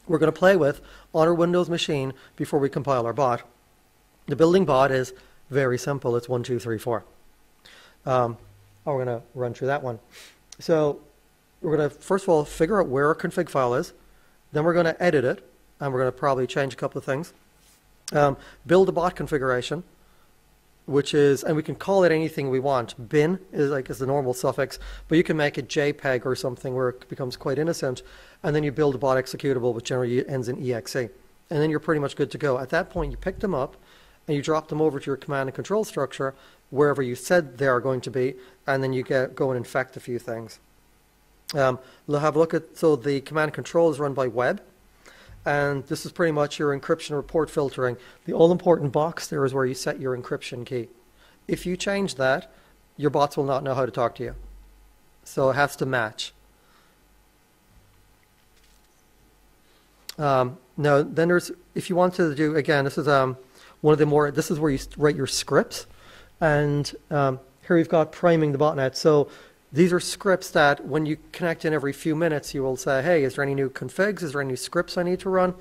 we're going to play with on our Windows machine before we compile our bot. The building bot is very simple. It's 1, 2, 3, 4. We're going to run through that one. So we're going to, first of all, figure out where our config file is. Then we're going to edit it, and we're going to probably change a couple of things. Build a bot configuration, which is, and we can call it anything we want. Bin is the normal suffix, but you can make it JPEG or something where it becomes quite innocent. And then you build a bot executable, which generally ends in exe. And then you're pretty much good to go. At that point, you pick them up, and you drop them over to your command and control structure, wherever you said they are going to be, and then you go and infect a few things. We'll have a look at, so the command control is run by web, and this is pretty much your encryption report filtering. The all-important box there is where you set your encryption key. If you change that, your bots will not know how to talk to you. So it has to match. Now, then there's, if you want to do, again, this is one of the more, this is where you write your scripts, and here we've got priming the botnet. So these are scripts that when you connect in every few minutes, you will say, hey, is there any new configs? Is there any scripts I need to run?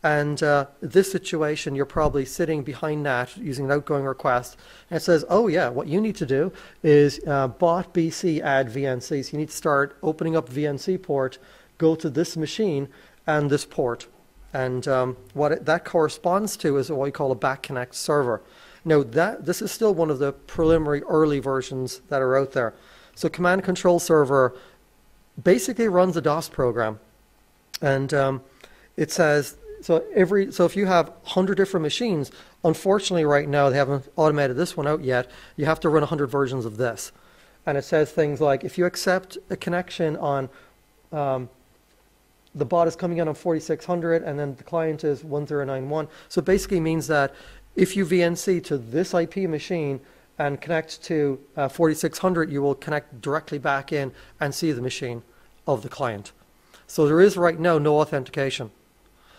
And this situation, you're probably sitting behind that using an outgoing request. And it says, oh, yeah, what you need to do is bot BC add VNC. So you need to start opening up VNC port, go to this machine and this port. And that corresponds to is what we call a back connect server. Now, this is still one of the preliminary early versions that are out there. So command control server basically runs a DOS program, and it says, so if you have 100 different machines, unfortunately right now they haven't automated this one out yet. You have to run 100 versions of this. And it says things like, if you accept a connection on, the bot is coming in on 4600 and then the client is 1091. So it basically means that if you VNC to this IP machine and connect to 4600, you will connect directly back in and see the machine of the client. So there is right now no authentication.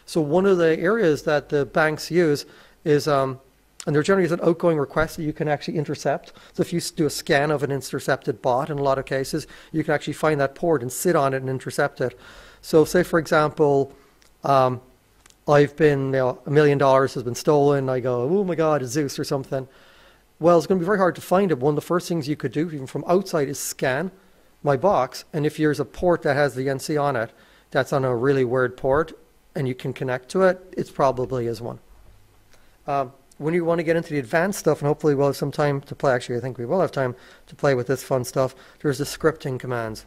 So one of the areas that the banks use is, and there generally is an outgoing request that you can actually intercept. So if you do a scan of an intercepted bot, in a lot of cases, you can actually find that port and sit on it and intercept it. So say, for example, I've been, $1 million has been stolen. I go, oh my God, it's Zeus or something. Well, it's going to be very hard to find it. One of the first things you could do, even from outside, is scan my box. And if there's a port that has the NC on it, that's on a really weird port, and you can connect to it, it probably is one. When you want to get into the advanced stuff, and hopefully we'll have some time to play, actually I think we will have time to play with this fun stuff, there's the scripting commands.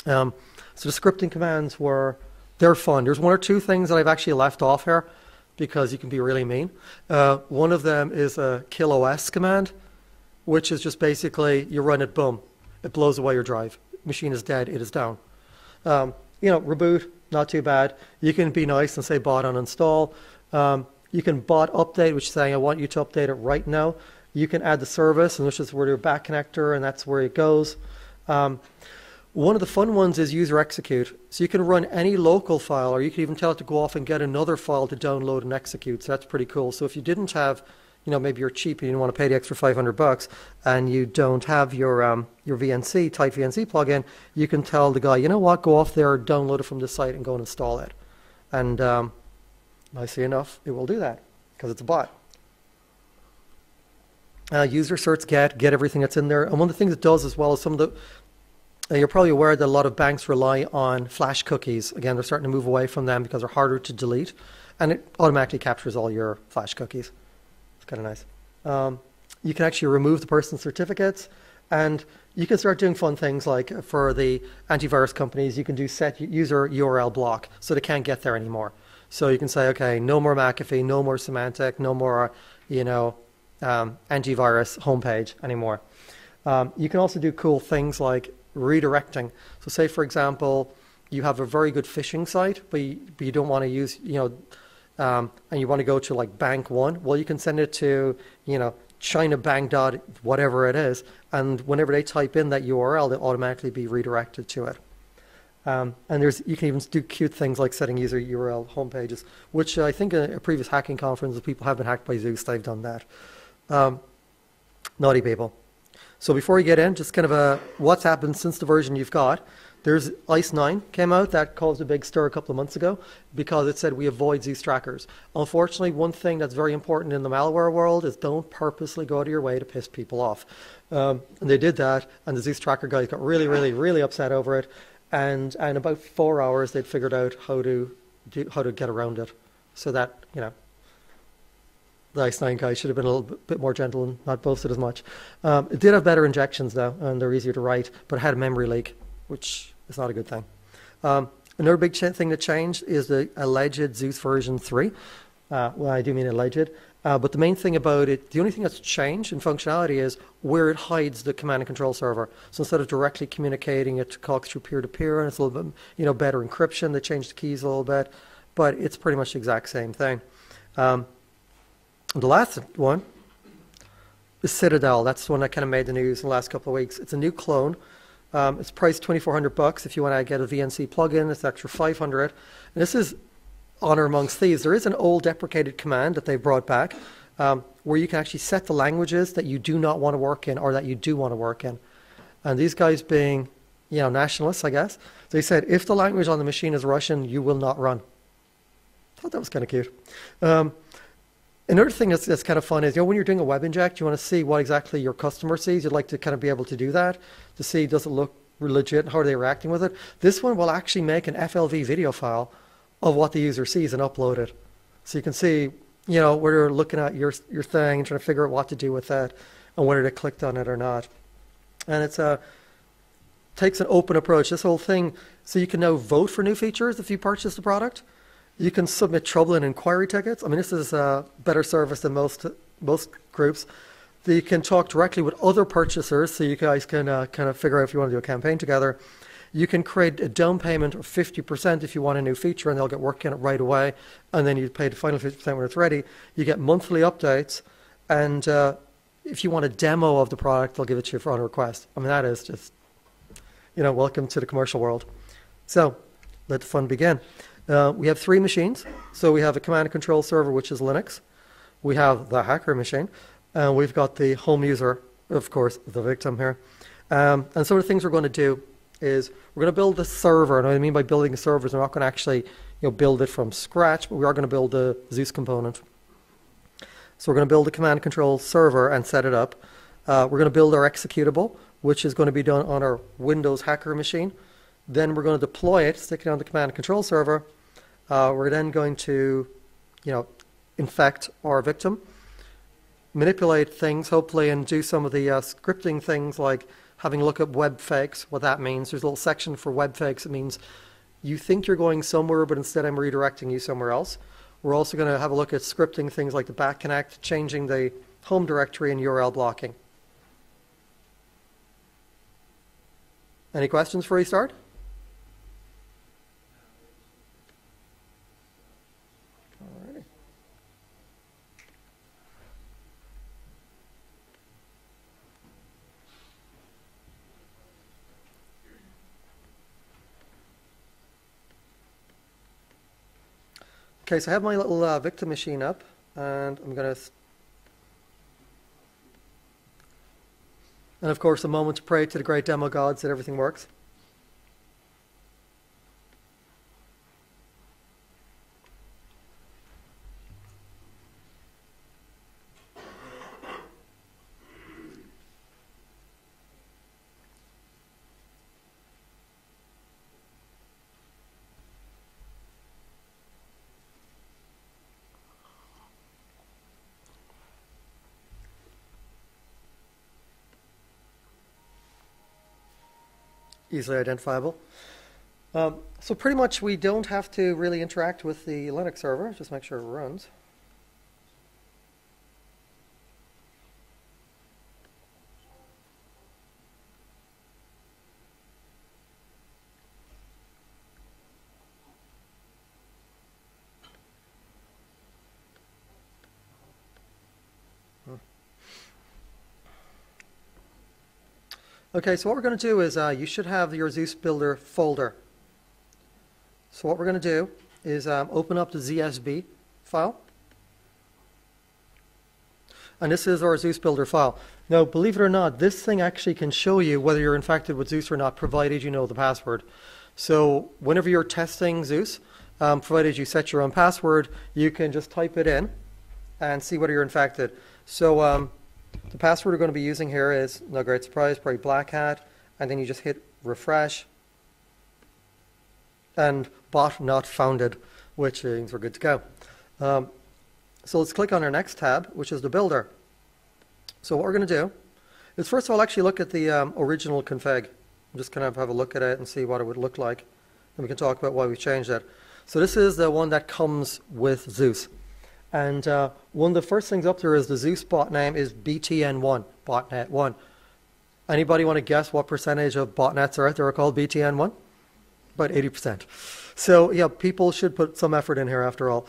So the scripting commands they're fun. There's one or two things that I've actually left off here because you can be really mean. One of them is a kill OS command, which is just basically you run it, boom, it blows away your drive. Machine is dead, it is down. Reboot, not too bad. You can be nice and say bot uninstall. You can bot update, which is saying I want you to update it right now. You can add the service, and which is where your back connector, and that's where it goes. One of the fun ones is user execute. So you can run any local file, or you can even tell it to go off and get another file to download and execute. So that's pretty cool. So if you didn't have, maybe you're cheap and you didn't want to pay the extra $500, and you don't have your VNC, type VNC plugin, you can tell the guy, you know what, go off there, download it from the site, and go and install it. And nicely enough, it will do that because it's a bot. User certs get everything that's in there. And one of the things it does as well is some of the, you're probably aware that a lot of banks rely on flash cookies. Again, they're starting to move away from them because they're harder to delete. And it automatically captures all your flash cookies. It's kind of nice. You can actually remove the person's certificates. And you can start doing fun things like for the antivirus companies, you can do set user URL block so they can't get there anymore. So you can say, okay, no more McAfee, no more Symantec, no more, antivirus homepage anymore. You can also do cool things like redirecting. So say, for example, you have a very good phishing site, but you don't want to use, and you want to go to like bank one. Well, you can send it to, Chinabank dot whatever it is, and whenever they type in that URL, they'll automatically be redirected to it. And you can even do cute things like setting user URL homepages, which I think a previous hacking conference, if people have been hacked by Zeus, they've done that. Naughty people. So before we get in, just kind of what's happened since the version you've got. There's ICE 9 came out that caused a big stir a couple of months ago because it said we avoid Zeus trackers. Unfortunately, one thing that's very important in the malware world is don't purposely go out of your way to piss people off. And they did that, and the Zeus tracker guys got really, really, really upset over it. And in about 4 hours, they'd figured out how to get around it, so that the ICE 9 guys should have been a little bit more gentle and not boasted as much. It did have better injections though, and they're easier to write, but it had a memory leak, which is not a good thing. Another big thing that changed is the alleged Zeus version 3. Well, I do mean alleged. But the main thing about it, the only thing that's changed in functionality is where it hides the command and control server. So instead of directly communicating, it talks through peer-to-peer, and it's a little bit, better encryption. They changed the keys a little bit, but it's pretty much the exact same thing. The last one is Citadel. That's the one that kind of made the news in the last couple of weeks. It's a new clone. It's priced $2,400. If you want to get a VNC plugin, it's extra $500. And this is honor amongst thieves. There is an old deprecated command that they brought back where you can actually set the languages that you do not want to work in or that you do want to work in. And these guys being, nationalists, I guess, they said if the language on the machine is Russian, you will not run. I thought that was kind of cute. Another thing that's kind of fun is, when you're doing a web inject, you want to see what exactly your customer sees. You'd like to kind of be able to do that to see, does it look legit, how are they reacting with it. This one will actually make an FLV video file of what the user sees and upload it. So you can see, where you're looking at your thing and trying to figure out what to do with that and whether they clicked on it or not. And it's takes an open approach. This whole thing, so you can now vote for new features if you purchase the product. You can submit trouble and inquiry tickets. I mean, this is a better service than most groups. You can talk directly with other purchasers, so you guys can kind of figure out if you want to do a campaign together. You can create a down payment of 50% if you want a new feature, and they'll get working on it right away, and then you pay the final 50% when it's ready. You get monthly updates, and if you want a demo of the product, they'll give it to you on request. I mean, that is just, welcome to the commercial world. So let the fun begin. We have 3 machines. So we have a command and control server, which is Linux. We have the hacker machine. And we've got the home user, of course, the victim here. And some of the things we're going to do is we're going to build the server. And what I mean by building a server is we're not going to actually build it from scratch, but we are going to build the Zeus component. So we're going to build a command and control server and set it up. We're going to build our executable, which is going to be done on our Windows hacker machine. Then we're going to deploy it, stick it on the command and control server. We're then going to, infect our victim, manipulate things, hopefully, and do some of the scripting things like having a look at web fakes, what that means. There's a little section for web fakes. It means you think you're going somewhere, but instead I'm redirecting you somewhere else. We're also going to have a look at scripting things like the back connect, changing the home directory and URL blocking. Any questions before we start? Alrighty. Okay, so I have my little victim machine up, and I'm going to, and of course a moment to pray to the great demo gods that everything works. Easily identifiable. So pretty much we don't have to really interact with the Linux server, just make sure it runs. Okay, so what we're going to do is you should have your Zeus Builder folder. So what we're going to do is open up the ZSB file. And this is our Zeus Builder file. Now, believe it or not, this thing actually can show you whether you're infected with Zeus or not, provided you know the password. So whenever you're testing Zeus, provided you set your own password, you can just type it in and see whether you're infected. So the password we're going to be using here is, no great surprise, probably Black Hat, and then you just hit refresh, and bot not founded, which means we're good to go. So let's click on our next tab, which is the builder. So what we're going to do is first of all actually look at the original config. Just kind of have a look at it and see what it would look like, and we can talk about why we've changed it. So this is the one that comes with Zeus. And one of the first things up there is the Zeus bot name is BTN1, botnet 1. Anybody want to guess what percentage of botnets are out there are called BTN1? About 80%. So yeah, people should put some effort in here after all.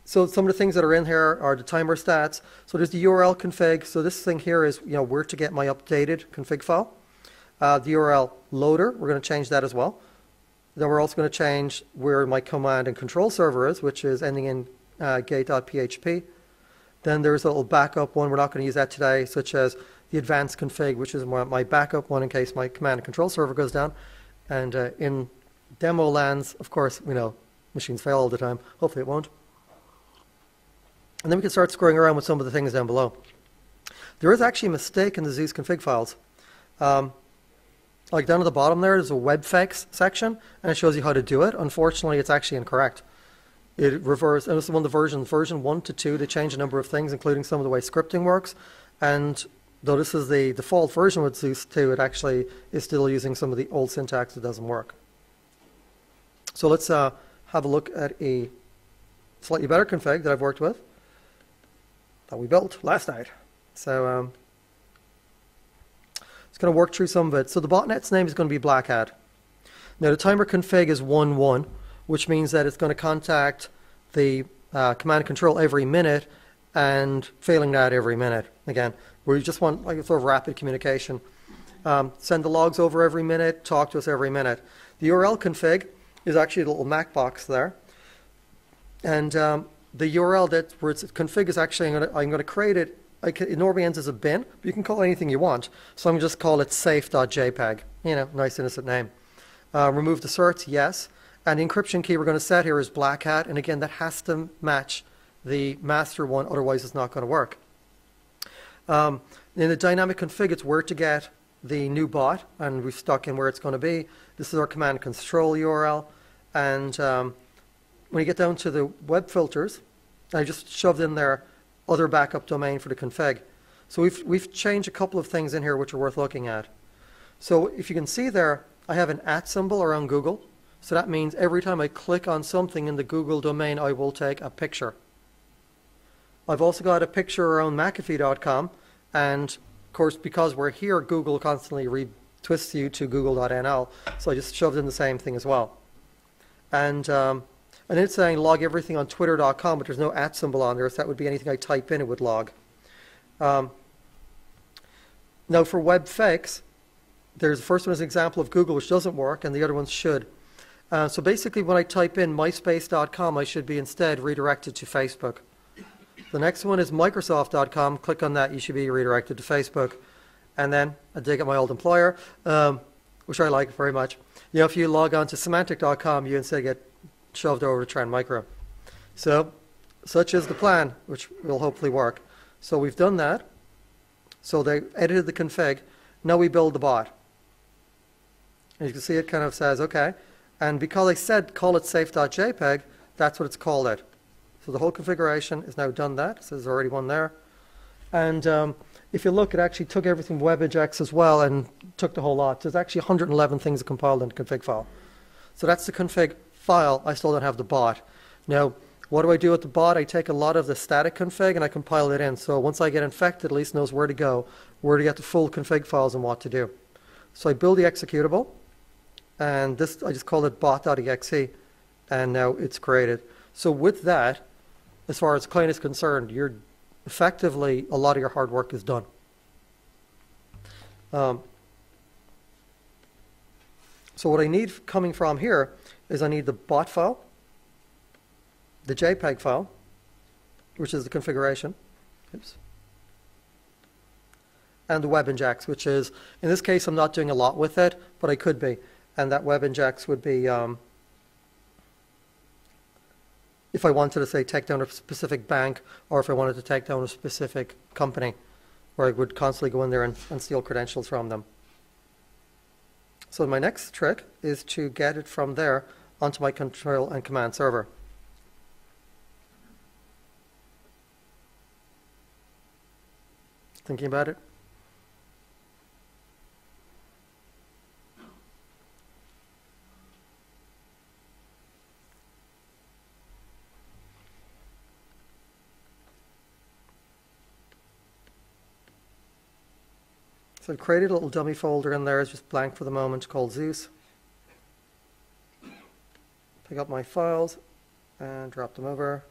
So some of the things that are in here are the timer stats. So there's the URL config. So this thing here is where to get my updated config file. The URL loader, we're going to change that as well. Then we're also going to change where my command and control server is, which is ending in gate.php. Then there's a little backup one. We're not going to use that today, such as the advanced config, which is my backup one in case my command and control server goes down. And in demo lands, of course, we know machines fail all the time. Hopefully it won't. And then we can start screwing around with some of the things down below. There is actually a mistake in the Zeus config files. Like down at the bottom there's a web fakes section, and it shows you how to do it. Unfortunately, it's actually incorrect. It refers, and this is one of the versions, version 1 to 2, they change a number of things, including some of the way scripting works. And though this is the default version with Zeus 2, it actually is still using some of the old syntax that doesn't work. So let's have have a look at a slightly better config that I've worked with that we built last night. So it's going to work through some of it. So the botnet's name is going to be Black Hat. Now the timer config is 1-1, which means that it's going to contact the command and control every minute, and failing that every minute. Again, where you just want like sort of rapid communication. Send the logs over every minute, talk to us every minute. The URL config is actually a little Mac box there. And the URL that where it's config is actually, I'm going to create it. It normally ends as a bin, but you can call it anything you want. So I'm going to just call it safe.jpg. You know, nice innocent name. Remove the certs, yes. And the encryption key we're going to set here is Black Hat. And again, that has to match the master one, otherwise it's not going to work. In the dynamic config, it's where to get the new bot, and we've stuck in where it's going to be. This is our command and control URL. And when you get down to the web filters, I just shoved in there other backup domain for the config. So we've changed a couple of things in here which are worth looking at. So if you can see there, I have an @ symbol around Google. So that means every time I click on something in the Google domain, I will take a picture. I've also got a picture around McAfee.com, and of course, because we're here, Google constantly retwists you to google.nl, so I just shoved in the same thing as well. And it's saying log everything on twitter.com, but there's no @ symbol on there, so that would be anything I type in, it would log. Now for web fakes, the first one is an example of Google, which doesn't work, and the other ones should. So basically, when I type in myspace.com, I should be instead redirected to Facebook. The next one is Microsoft.com. Click on that, you should be redirected to Facebook. And then I dig at my old employer, which I like very much. You know, if you log on to Symantec.com, you instead get shoved over to Trend Micro. So, such is the plan, which will hopefully work. So we've done that. So they edited the config. Now we build the bot. And you can see it kind of says, okay. And because I said call it safe.jpg, that's what it's called it. So the whole configuration is now done that. So there's already one there. And if you look, it actually took everything WebEjects as well and took the whole lot. There's actually 111 things that compiled in the config file. So that's the config file. I still don't have the bot. Now, what do I do with the bot? I take a lot of the static config and I compile it in. So once I get infected, at least knows where to go, where to get the full config files and what to do. So I build the executable. And this, I just call it bot.exe. And now it's created. So with that, as far as the client is concerned, you're effectively, a lot of your hard work is done. So what I need coming from here is I need the bot file, the JPEG file, which is the configuration, oops, and the WebInjex, which is, in this case, I'm not doing a lot with it, but I could be. And that WebInjex would be, if I wanted to, say, take down a specific bank, or if I wanted to take down a specific company, where I would constantly go in there and steal credentials from them. So my next trick is to get it from there onto my control and command server. Thinking about it? So I've created a little dummy folder in there. It's just blank for the moment, called Zeus. Pick up my files and drop them over.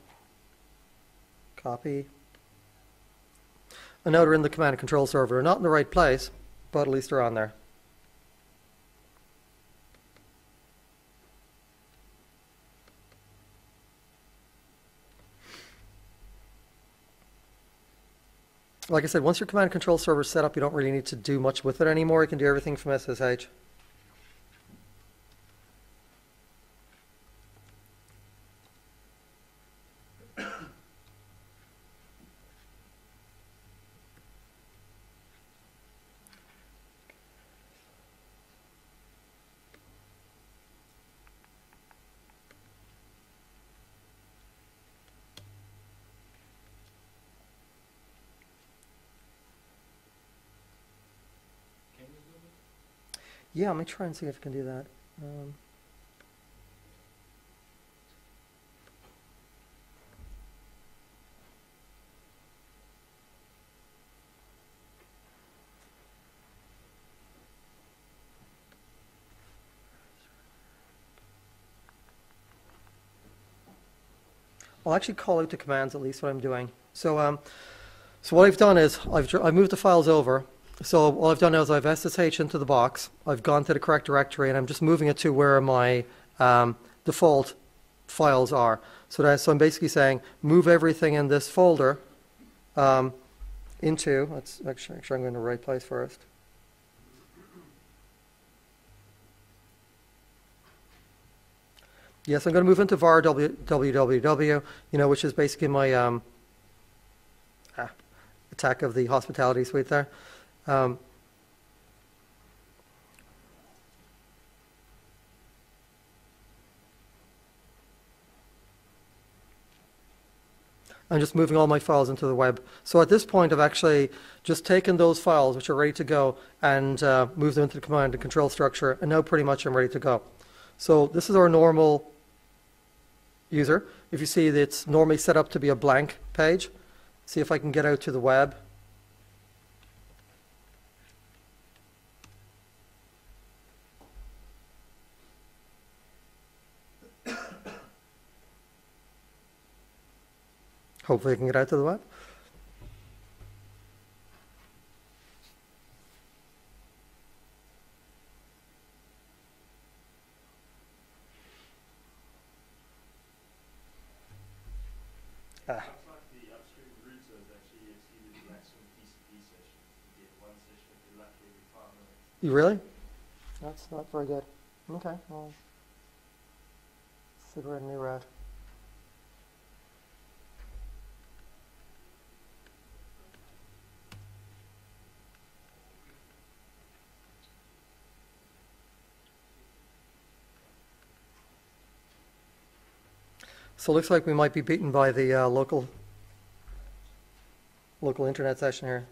Copy. And now they're in the command and control server. They're not in the right place, but at least they're on there. Like I said, once your command and control server is set up, you don't really need to do much with it anymore. You can do everything from SSH. Yeah, let me try and see if I can do that. I'll actually call out the commands at least what I'm doing. So what I've done is I've moved the files over. So what I've done now is I've SSH into the box. I've gone to the correct directory, and I'm just moving it to where my default files are. So I'm basically saying move everything in this folder into. Let's actually make sure I'm going to the right place first. Yes, I'm going to move into var www, which is basically my attack of the hospitality suite there. I'm just moving all my files into the web. So at this point, I've actually just taken those files, which are ready to go, and moved them into the command and control structure, and now pretty much I'm ready to go. So this is our normal user. If you see, it's normally set up to be a blank page. See if I can get out to the web. Hopefully I can get out to the web. You really? That's not very good. Okay, well, figure out a new route. So it looks like we might be beaten by the local internet session here.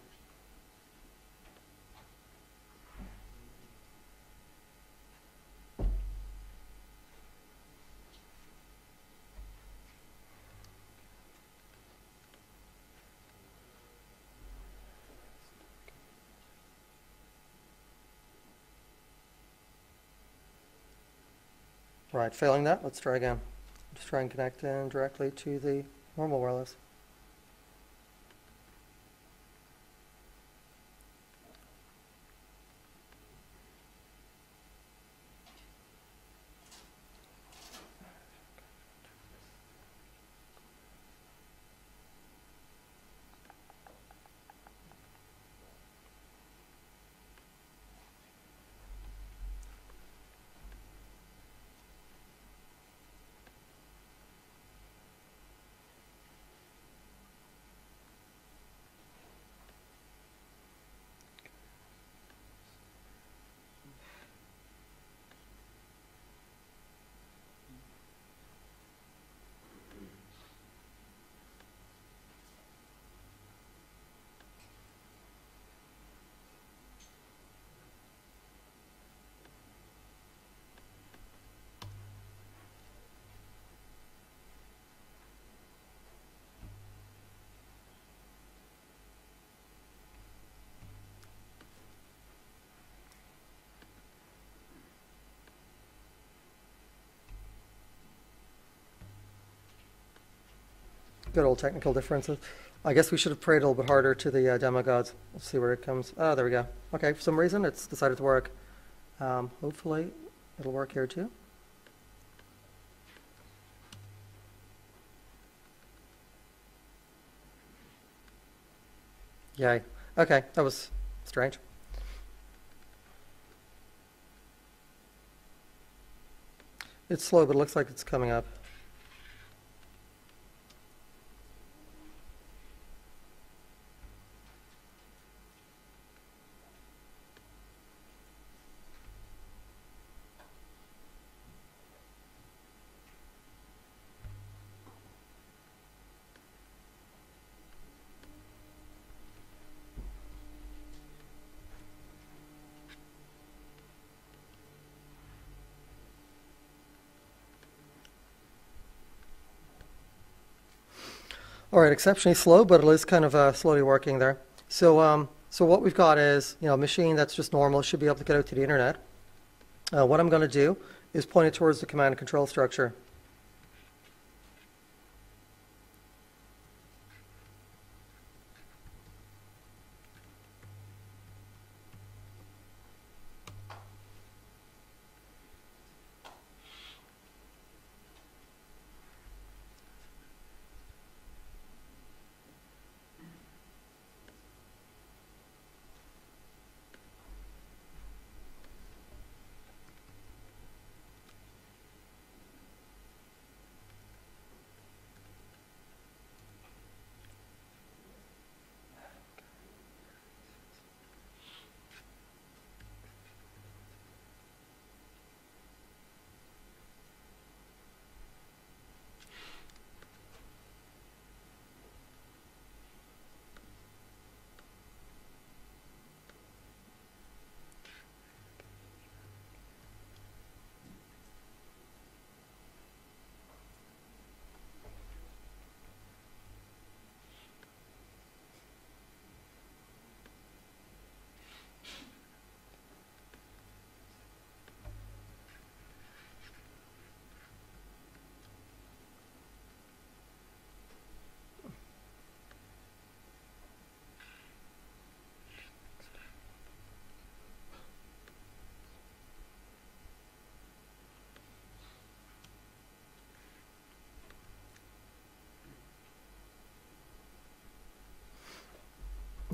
Right, failing that, let's try again. Just try and connect in directly to the normal wireless. Good old technical differences. I guess we should have prayed a little bit harder to the demo gods. Let's see where it comes. Ah, there we go. Okay, for some reason it's decided to work. Hopefully it'll work here too. Yay. Okay, that was strange. It's slow, but it looks like it's coming up. All right, exceptionally slow, but it is kind of slowly working there. So what we've got is, a machine that's just normal, should be able to get out to the internet. What I'm going to do is point it towards the command and control structure.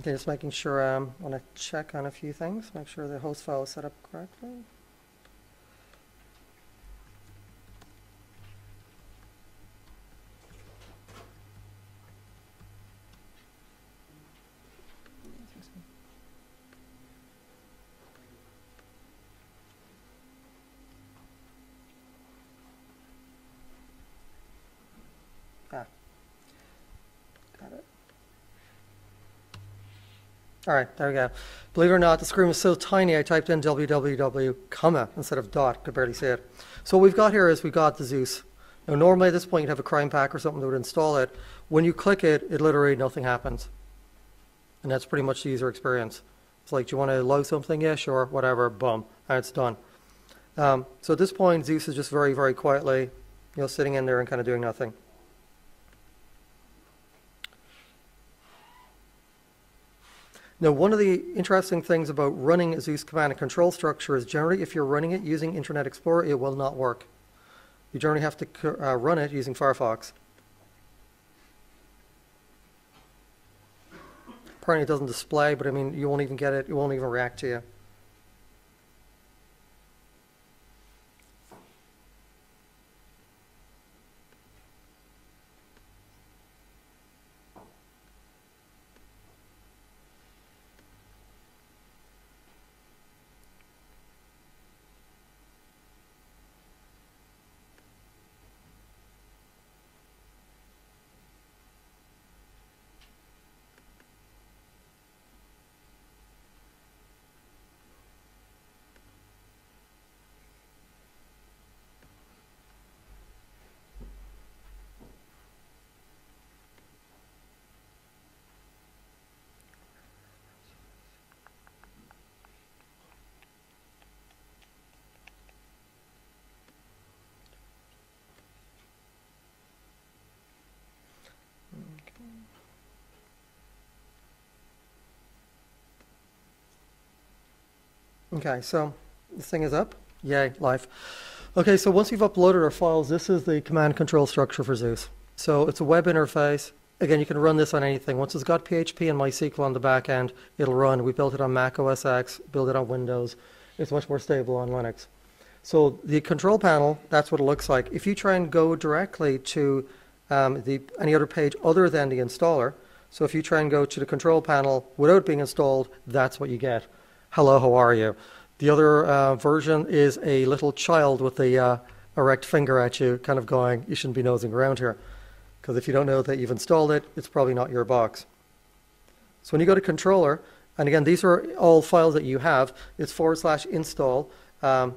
Okay, just making sure I want to check on a few things, make sure the host file is set up correctly. Ah, got it. All right, there we go. Believe it or not, the screen was so tiny I typed in www, comma, instead of dot, could barely see it. So what we've got here is we've got the Zeus. Now normally at this point you'd have a crime pack or something that would install it. When you click it, it literally nothing happens. And that's pretty much the user experience. It's like, do you want to load something? Yeah, sure, whatever, boom, and it's done. So at this point, Zeus is just very, very quietly, sitting in there and kind of doing nothing. Now, one of the interesting things about running a Zeus command and control structure is generally if you're running it using Internet Explorer, it will not work. You generally have to run it using Firefox. Apparently it doesn't display, but I mean, you won't even get it, it won't even react to you. Okay, so this thing is up. Yay, live. Okay, so once we've uploaded our files, this is the command control structure for Zeus. So it's a web interface. Again, you can run this on anything. Once it's got PHP and MySQL on the back end, it'll run. We built it on Mac OS X, built it on Windows. It's much more stable on Linux. So the control panel, that's what it looks like. If you try and go directly to any other page other than the installer, so if you try and go to the control panel without being installed, that's what you get. Hello, how are you? The other version is a little child with a erect finger at you, kind of going, you shouldn't be nosing around here. Because if you don't know that you've installed it, it's probably not your box. So when you go to controller, and again, these are all files that you have, it's /install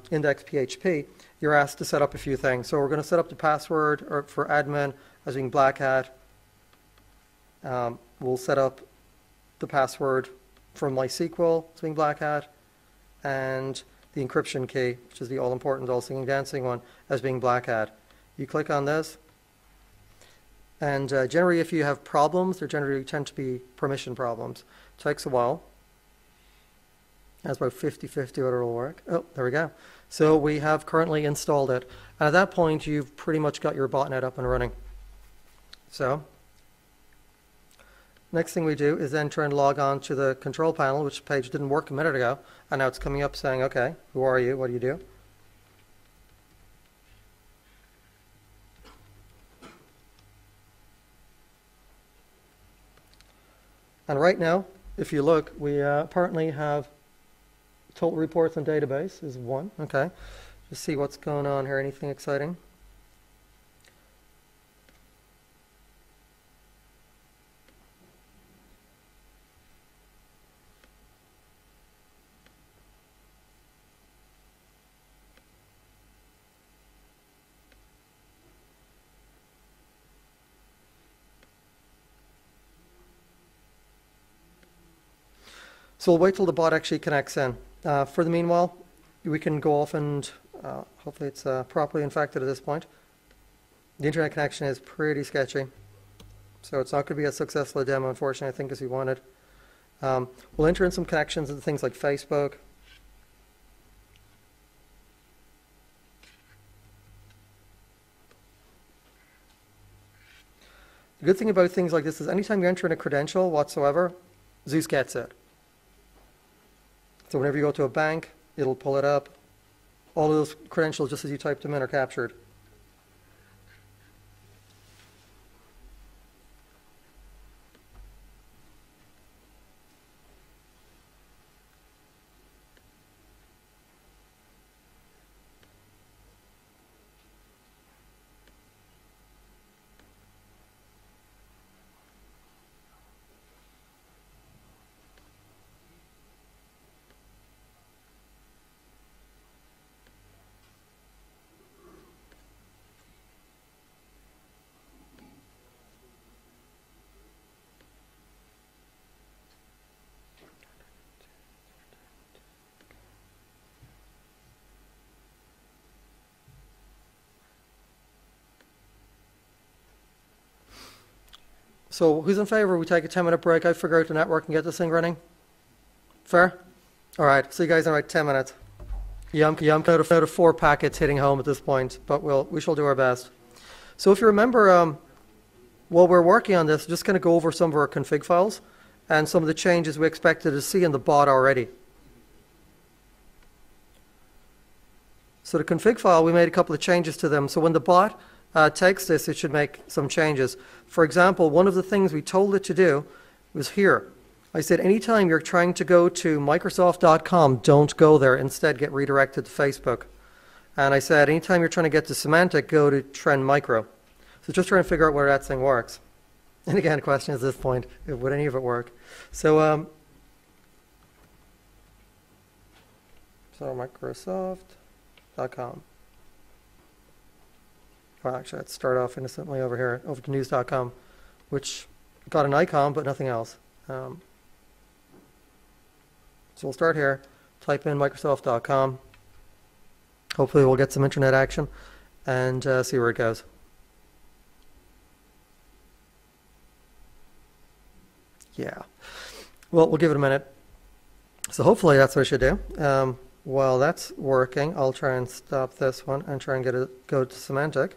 index.php, you're asked to set up a few things. So we're going to set up the password for admin as being black hat. We'll set up the password from MySQL as being black hat, and the encryption key, which is the all-important, all-singing, dancing one, as being black hat. You click on this, and generally if you have problems, they generally tend to be permission problems. It takes a while. That's about 50-50 whether it'll work. Oh, there we go. So we have currently installed it. And at that point, you've pretty much got your botnet up and running. So next thing we do is then try and log on to the control panel, which page didn't work a minute ago, and now it's coming up saying, okay, who are you, what do you do? And right now, if you look, we apparently have total reports and database is 1, okay. Just see what's going on here, anything exciting? So we'll wait till the bot actually connects in. For the meanwhile, we can go off and hopefully it's properly infected at this point. The internet connection is pretty sketchy, so it's not going to be as successful a demo, unfortunately, I think, as we wanted. We'll enter in some connections into things like Facebook. The good thing about things like this is anytime you enter in a credential whatsoever, Zeus gets it. So whenever you go to a bank, it'll pull it up. All of those credentials, just as you typed them in, are captured. So who's in favor? We take a 10-minute break. I figure out the network and get this thing running. Fair? All right. See you guys in about 10 minutes. Yeah, I'm out of 4 packets hitting home at this point, but we shall do our best. So if you remember, while we're working on this, just going to go over some of our config files and some of the changes we expected to see in the bot already. So the config file, we made a couple of changes to them. So when the bot takes this, it should make some changes. For example, one of the things we told it to do was here. I said, anytime you're trying to go to Microsoft.com, don't go there. Instead, get redirected to Facebook. And I said, anytime you're trying to get to Symantec, go to Trend Micro. So just trying to figure out where that thing works. And again, the question is at this point, would any of it work? So, Microsoft.com. Well, actually, let's start off innocently over here, over to news.com, which got an icon, but nothing else. So we'll start here, type in Microsoft.com. Hopefully we'll get some internet action and see where it goes. Yeah. Well, we'll give it a minute. So hopefully that's what I should do. While that's working, I'll try and stop this one and try and go to Symantec.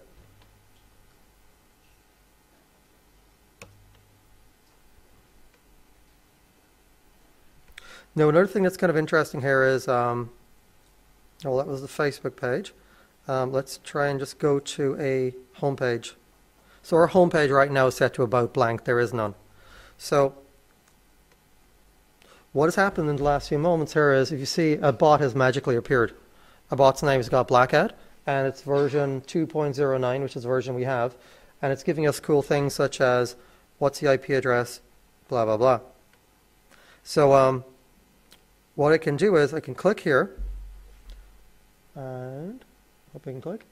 Now, another thing that's kind of interesting here is, well, that was the Facebook page. Let's try and just go to a home page. So our home page right now is set to about blank. There is none. So what has happened in the last few moments here is, if you see, a bot has magically appeared. A bot's name has got Blackhat, and it's version 2.09, which is the version we have. And it's giving us cool things such as, what's the IP address, blah, blah, blah. So, what I can do is I can click here, and hope I can click.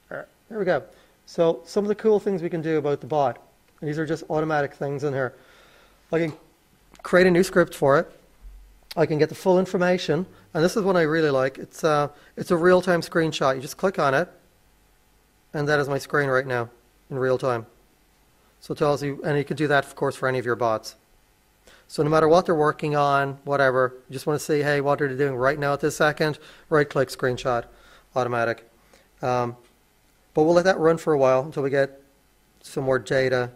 All right, there we go. So some of the cool things we can do about the bot, and these are just automatic things in here. I can create a new script for it. I can get the full information, and this is what I really like. It's a real-time screenshot. You just click on it, and that is my screen right now in real time. So it tells you, and you can do that, of course, for any of your bots. So no matter what they're working on, whatever, you just want to see, hey, what are they doing right now at this second? Right-click, screenshot, automatic. But we'll let that run for a while until we get some more data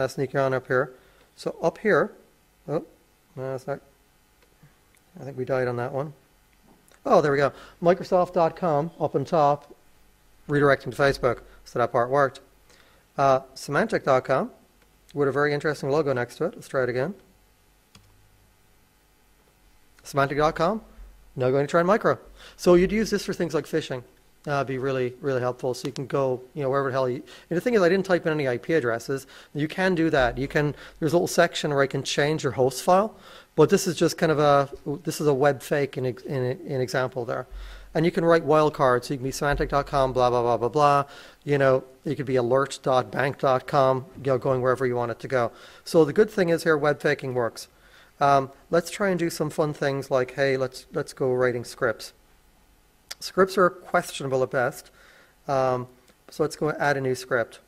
sneaking on up here. So up here, oh, no, that's not, I think we died on that one. Oh, there we go. Microsoft.com up on top, redirecting to Facebook. So that part worked. Symantec.com with a very interesting logo next to it. Let's try it again. Symantec.com, now going to Trend Micro. So you'd use this for things like phishing. It'd be really, really helpful. So you can go, wherever the hell you. And the thing is, I didn't type in any IP addresses. You can do that. You can. There's a little section where I can change your host file, but this is just kind of a web fake in example there. And you can write wildcards. So you can be Symantec.com, blah blah blah blah blah. You could be alert.bank.com. Going wherever you want it to go. So the good thing is here, web faking works. Let's try and do some fun things like, hey, let's go writing scripts. Scripts are questionable at best, so let's go add a new script.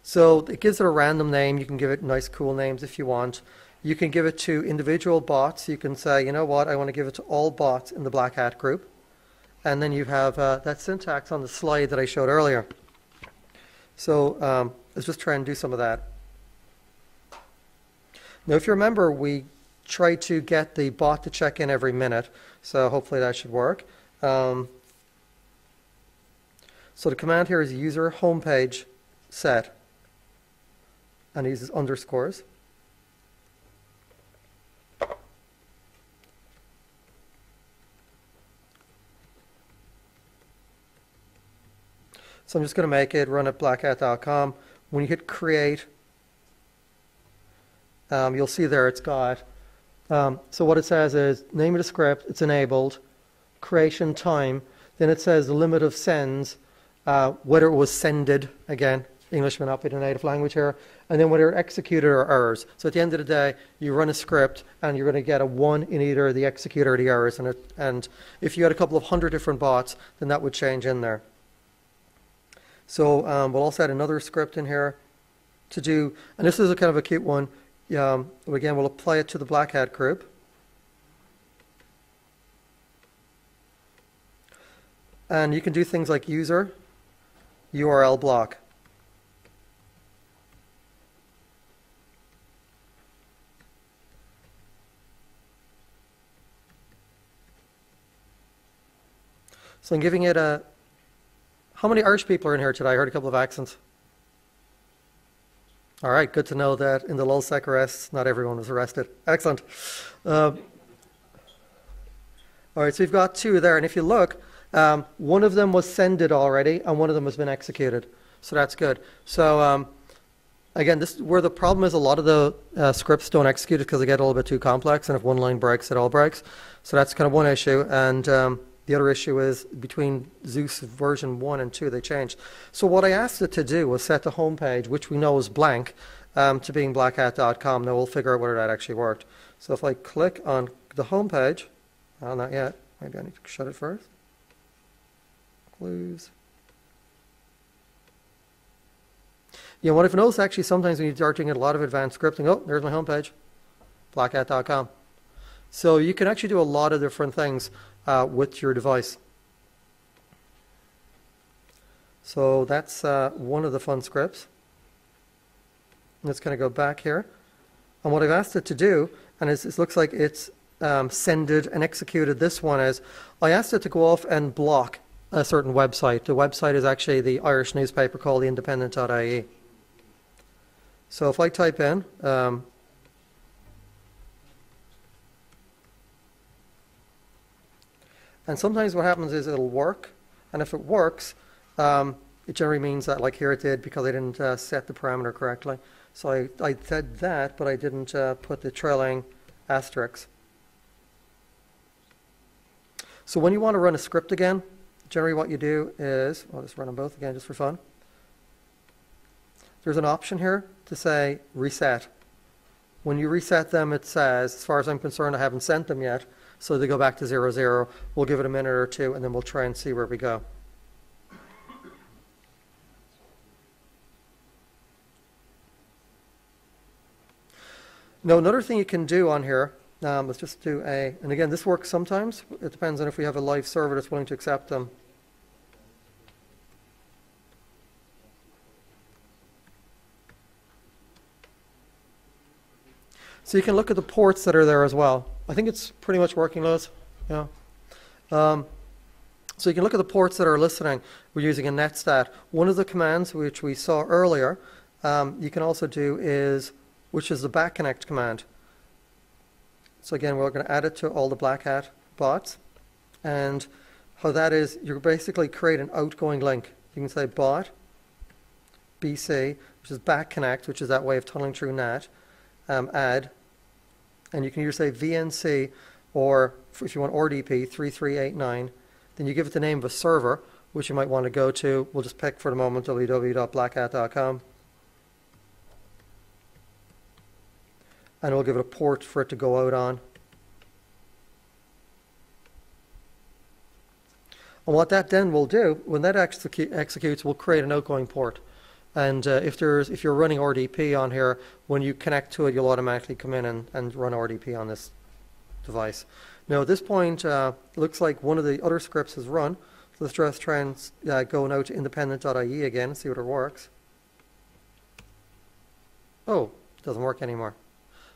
So it gives it a random name. You can give it nice, cool names if you want. You can give it to individual bots. You can say, you know what, I want to give it to all bots in the Black Hat group. And then you have that syntax on the slide that I showed earlier. So let's just try and do some of that. Now, if you remember, we try to get the bot to check in every minute. So hopefully that should work. So the command here is user homepage set, and it uses underscores. So I'm just going to make it run at blackhat.com. When you hit create, you'll see there it's got, so what it says is name of the script, it's enabled, creation time, then it says the limit of sends, whether it was sended, again, English may not be the native language here, and then whether executed or errors. So at the end of the day, you run a script and you're going to get a 1 in either the execute or the errors, and if you had a couple of 100 different bots, then that would change in there. So we'll also add another script in here to do, and this is a kind of a cute one. Again, we'll apply it to the Black Hat group. And you can do things like user, URL block. So I'm giving it a, how many Irish people are in here today? I heard a couple of accents. All right, good to know that in the LulzSec arrests, not everyone was arrested. Excellent. All right, so we've got 2 there, and if you look, one of them was sended already, and one of them has been executed. So that's good. So again, this where the problem is. A lot of the scripts don't execute it because they get a little bit too complex, and if one line breaks, it all breaks. So that's kind of one issue. And the other issue is between Zeus version 1 and 2, they changed. So what I asked it to do was set the home page, which we know is blank, to being blackhat.com. Now we'll figure out whether that actually worked. So if I click on the home page, well, not yet. Maybe I need to shut it first. Close. You know what I've noticed actually sometimes when you start doing a lot of advanced scripting, oh, there's my home page, blackhat.com. So you can actually do a lot of different things with your device. So that's one of the fun scripts. Let's kind of go back here. And what I've asked it to do, and it looks like it's sended and executed this one, is I asked it to go off and block a certain website. The website is actually the Irish newspaper called the Independent.ie. So if I type in and sometimes what happens is it'll work, and if it works, it generally means that, like here it did, because I didn't set the parameter correctly. So I said that, but I didn't put the trailing asterisk. So when you want to run a script again, generally what you do is, I'll just run them both again just for fun. There's an option here to say reset. When you reset them, it says, as far as I'm concerned, I haven't sent them yet. So they go back to 0, 0. We'll give it a minute or 2, and then we'll try and see where we go. Now, another thing you can do on here, let's just do a, and again, this works sometimes. It depends on if we have a live server that's willing to accept them. So you can look at the ports that are there as well. I think it's pretty much working, Lois. Yeah. So you can look at the ports that are listening. We're using a netstat. One of the commands which we saw earlier, you can also do is, which is the backconnect command. So again, we're going to add it to all the Black Hat bots. And how that is, you basically create an outgoing link. You can say bot, BC, which is backconnect, which is that way of tunneling through NAT, add, and you can either say VNC or if you want RDP 3389, then you give it the name of a server, which you might want to go to. We'll just pick for the moment www.blackhat.com. And we'll give it a port for it to go out on. And what that then will do, when that executes, we'll create an outgoing port. And if you're running RDP on here, when you connect to it, you'll automatically come in and run RDP on this device. Now at this point, it looks like one of the other scripts has run. So let's just try and go now to independent.ie again and see what it works. Oh, it doesn't work anymore.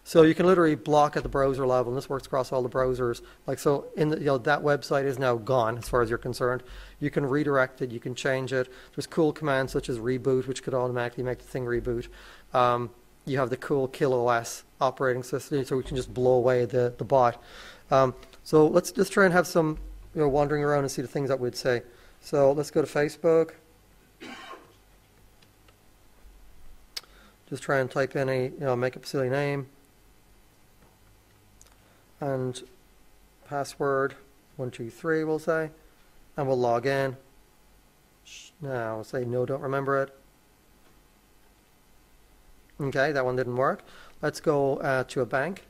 So you can literally block at the browser level, and this works across all the browsers. Like so, in the, that website is now gone as far as you're concerned. You can redirect it, you can change it. There's cool commands such as reboot, which could automatically make the thing reboot. You have the cool kill OS operating system, so we can just blow away the bot. So let's just try and have some wandering around and see the things that we'd say. So let's go to Facebook. Just try and type in a make up a silly name. And password 123 we'll say, and we'll log in. Now we'll say no, don't remember it. Okay, that one didn't work. Let's go to a bank.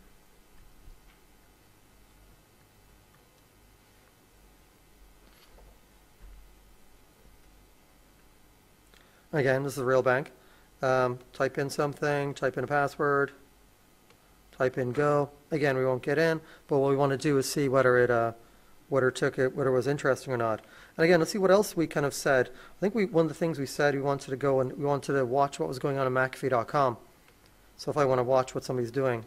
Again, this is a real bank. Type in something, type in a password, type in go. Again, we won't get in, but what we want to do is see whether it was interesting or not. And again, let's see what else we kind of said. I think one of the things we said, we wanted to go and we wanted to watch what was going on McAfee.com. So if I want to watch what somebody's doing.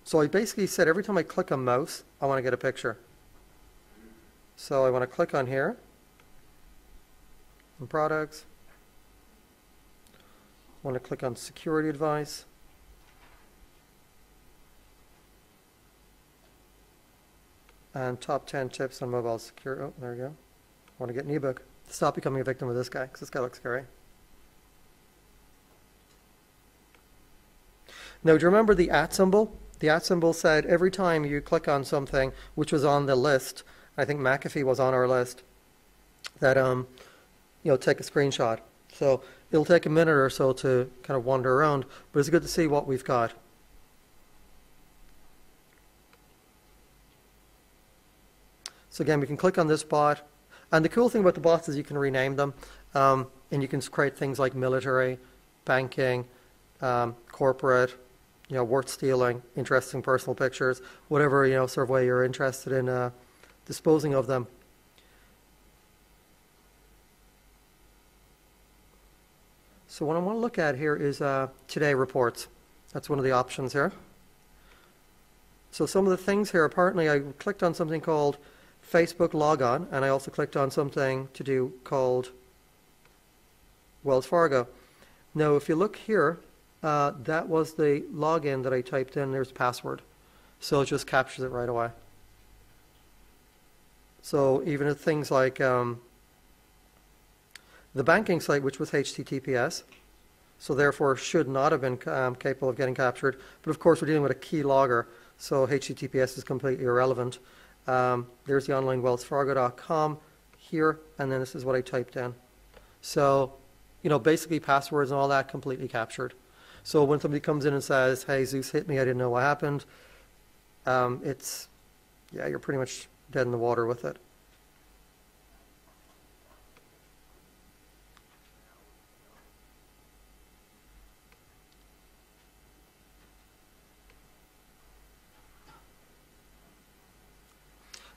So I basically said every time I click on mouse, I want to get a picture. So I want to click on here, on products. I want to click on security advice. And top 10 tips on mobile security. Oh, there we go. I want to get an ebook. Stop becoming a victim of this guy, because this guy looks scary. Now, do you remember the @ symbol? The @ symbol said every time you click on something which was on the list, I think McAfee was on our list, that take a screenshot. So it'll take a minute or so to kind of wander around, but it's good to see what we've got. So again, we can click on this bot. And the cool thing about the bots is you can rename them. And you can create things like military, banking, corporate, worth stealing, interesting personal pictures, whatever, sort of way you're interested in disposing of them. So what I want to look at here is Today Reports. That's one of the options here. So some of the things here, apparently I clicked on something called Facebook Logon, and I also clicked on something to do called Wells Fargo. Now if you look here, that was the login that I typed in, there's password. So it just captures it right away. So even at things like the banking site, which was HTTPS, so therefore should not have been capable of getting captured. But of course, we're dealing with a key logger, so HTTPS is completely irrelevant. There's the online wellsfargo.com here, and then this is what I typed in. So, basically passwords and all that completely captured. So when somebody comes in and says, hey, Zeus hit me, I didn't know what happened, you're pretty much dead in the water with it.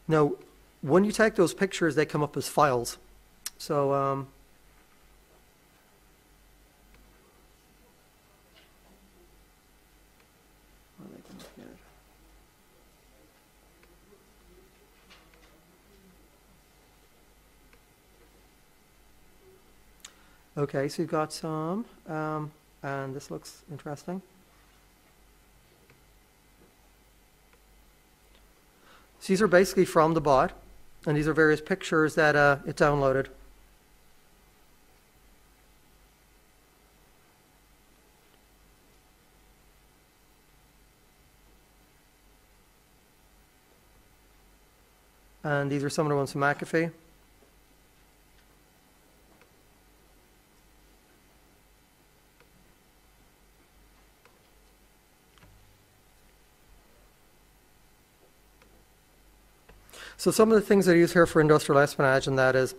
Now, when you take those pictures, they come up as files. So, okay, so you've got some, and this looks interesting. So these are basically from the bot, and these are various pictures that it downloaded. And these are some of the ones from McAfee. So some of the things I use here for industrial espionage, and that is,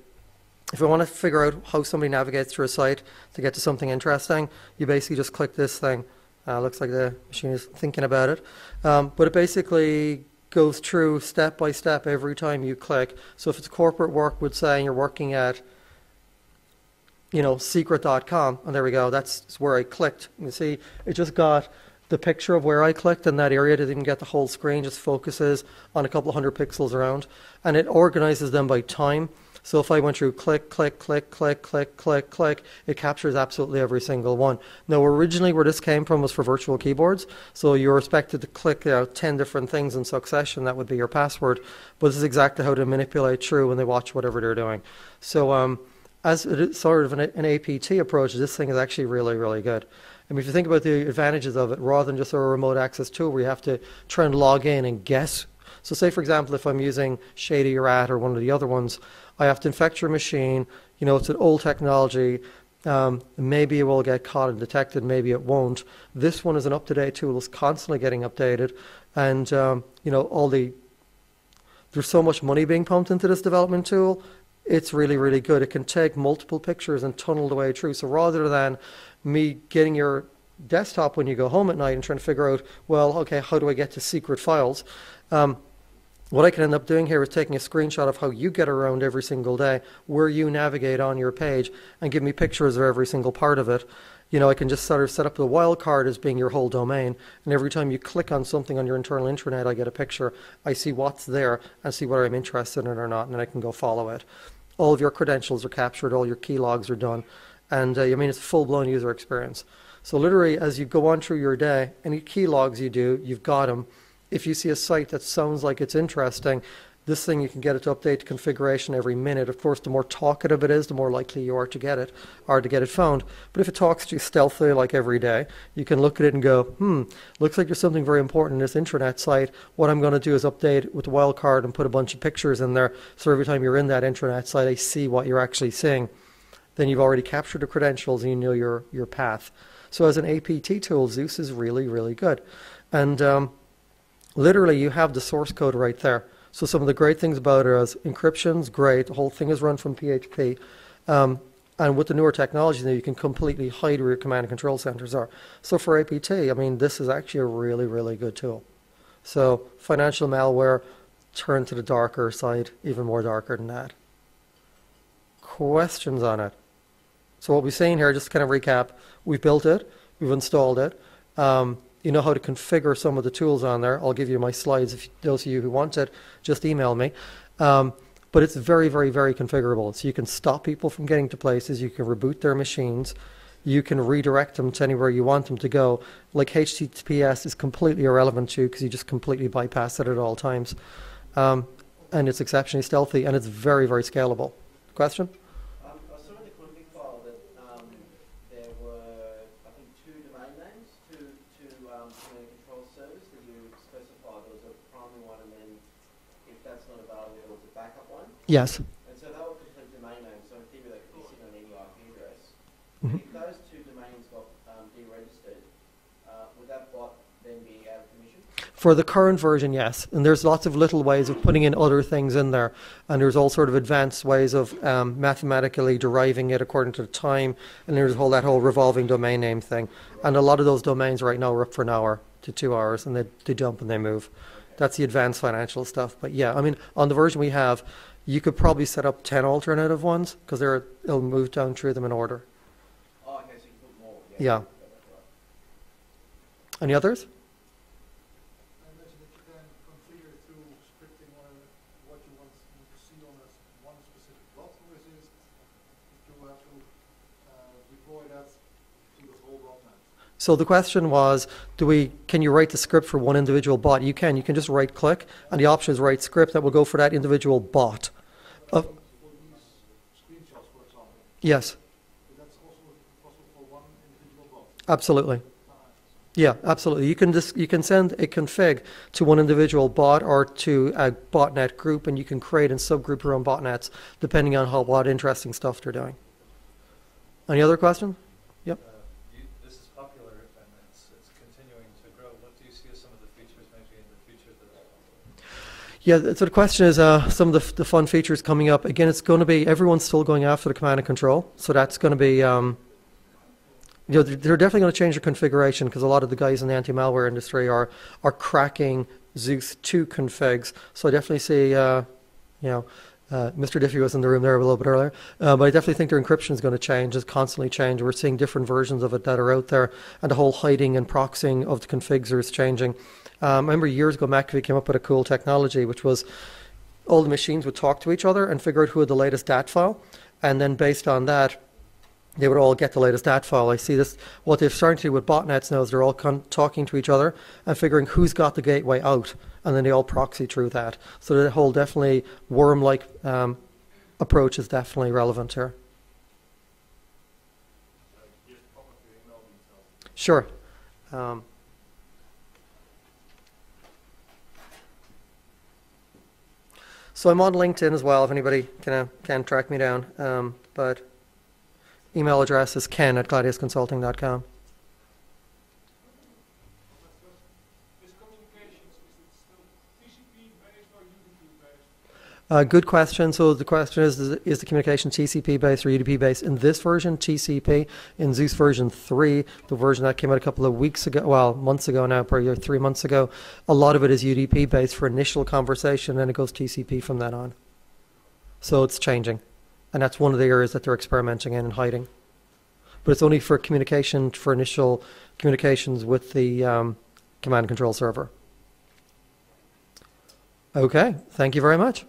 if I want to figure out how somebody navigates through a site to get to something interesting, you basically just click this thing. Looks like the machine is thinking about it. But it basically goes through step by step every time you click. So if it's corporate work, would say you're working at secret.com, and there we go. That's where I clicked. You see, it just got the picture of where I clicked in that area. It didn't even get the whole screen, just focuses on a couple of hundred pixels around, and it organizes them by time. So if I went through click, click, click, click, click, click, click, it captures absolutely every single one. Now, originally where this came from was for virtual keyboards. So you're expected to click 10 different things in succession. That would be your password. But this is exactly how to manipulate through when they watch whatever they're doing. So as it is sort of an APT approach, this thing is actually really, really good. I mean, if you think about the advantages of it, rather than just a remote access tool where you have to try and log in and guess. So say, for example, if I'm using Shady or Rat or one of the other ones, I have to infect your machine. It's an old technology. Maybe it will get caught and detected. Maybe it won't. This one is an up-to-date tool. It's constantly getting updated. And, there's so much money being pumped into this development tool. It's really, really good. It can take multiple pictures and tunnel the way through. So rather than me getting your desktop when you go home at night and trying to figure out, well, okay, how do I get to secret files? What I can end up doing here is taking a screenshot of how you get around every single day, where you navigate on your page, and give me pictures of every single part of it. I can just sort of set up the wildcard as being your whole domain, and every time you click on something on your internal intranet, I get a picture. I see what's there and see whether I'm interested in it or not, and then I can go follow it. All of your credentials are captured, all your key logs are done, and it's a full-blown user experience. So literally, as you go on through your day, any key logs you do, you've got them. If you see a site that sounds like it's interesting, this thing, you can get it to update configuration every minute. Of course, the more talkative it is, the more likely you are to get it found. But if it talks to you stealthily like every day, you can look at it and go, looks like there's something very important in this intranet site. What I'm going to do is update it with the wildcard and put a bunch of pictures in there. So every time you're in that intranet site, I see what you're actually seeing. Then you've already captured the credentials and you know your path. So as an APT tool, Zeus is really, really good. And literally, you have the source code right there. So some of the great things about it is encryption's great. The whole thing is run from PHP. And with the newer technology, now you can completely hide where your command and control centers are. So for APT, this is actually a really, really good tool. So financial malware, turn to the darker side, even more darker than that. Questions on it? So what we've seen here, just to kind of recap, we've built it, we've installed it. You know how to configure some of the tools on there. I'll give you my slides if those of you who want it, just email me. But it's very, very, very configurable. So you can stop people from getting to places. You can reboot their machines. You can redirect them to anywhere you want them to go. Like HTTPS is completely irrelevant to you because you just completely bypass it at all times. And it's exceptionally stealthy and it's very, very scalable. Question? I saw in the config file that there were, I think, 2 domain names, two command and control servers that you specified. There was a primary one, and then if that's not available, there was a backup one. Yes. And so they were complete domain names, so in theory they could be sitting on any IP address. Mm-hmm. If those 2 domains got deregistered, would that bot then be out of commission? For the current version, yes. And there's lots of little ways of putting in other things in there. And there's all sort of advanced ways of mathematically deriving it according to the time. And there's that whole revolving domain name thing. And a lot of those domains right now are up for an hour to 2 hours. And they dump and they move. That's the advanced financial stuff. But yeah, on the version we have, you could probably set up 10 alternative ones because it'll move down through them in order. Oh, okay, so you can put more. Yeah. Any others? So the question was, can you write the script for one individual bot? You can just right click and the option is write script that will go for that individual bot. Yes. Absolutely. Yeah, absolutely. You can send a config to one individual bot or to a botnet group, and you can create and subgroup your own botnets depending on what interesting stuff they're doing. Any other questions? Yep. This is popular and it's continuing to grow. What do you see as some of the features maybe in the future that? Yeah, so the question is some of the fun features coming up. Again, it's going to be everyone's still going after the command and control, so that's going to be. They're definitely going to change their configuration because a lot of the guys in the anti-malware industry are cracking Zeus 2 configs. So I definitely see, Mr. Diffie was in the room there a little bit earlier, but I definitely think their encryption is going to change, it's constantly change. We're seeing different versions of it that are out there, and the whole hiding and proxying of the configs is changing. I remember years ago McAfee came up with a cool technology, which was all the machines would talk to each other and figure out who had the latest DAT file, and then based on that, they would all get the latest DAT file. I see this, what they've started to do with botnets now is they're all talking to each other and figuring who's got the gateway out, and then they all proxy through that. So the whole definitely worm-like approach is definitely relevant here. Sure. So I'm on LinkedIn as well, if anybody can track me down. But email address is ken@gladiusconsulting.com. Good question. So the question is the communication TCP based or UDP based? In this version, TCP. In Zeus version 3, the version that came out a couple of weeks ago, well, months ago now, probably 3 months ago, a lot of it is UDP based for initial conversation, and it goes TCP from then on. So it's changing. And that's one of the areas that they're experimenting in and hiding. But it's only for communication, for initial communications with the command and control server. Okay, thank you very much.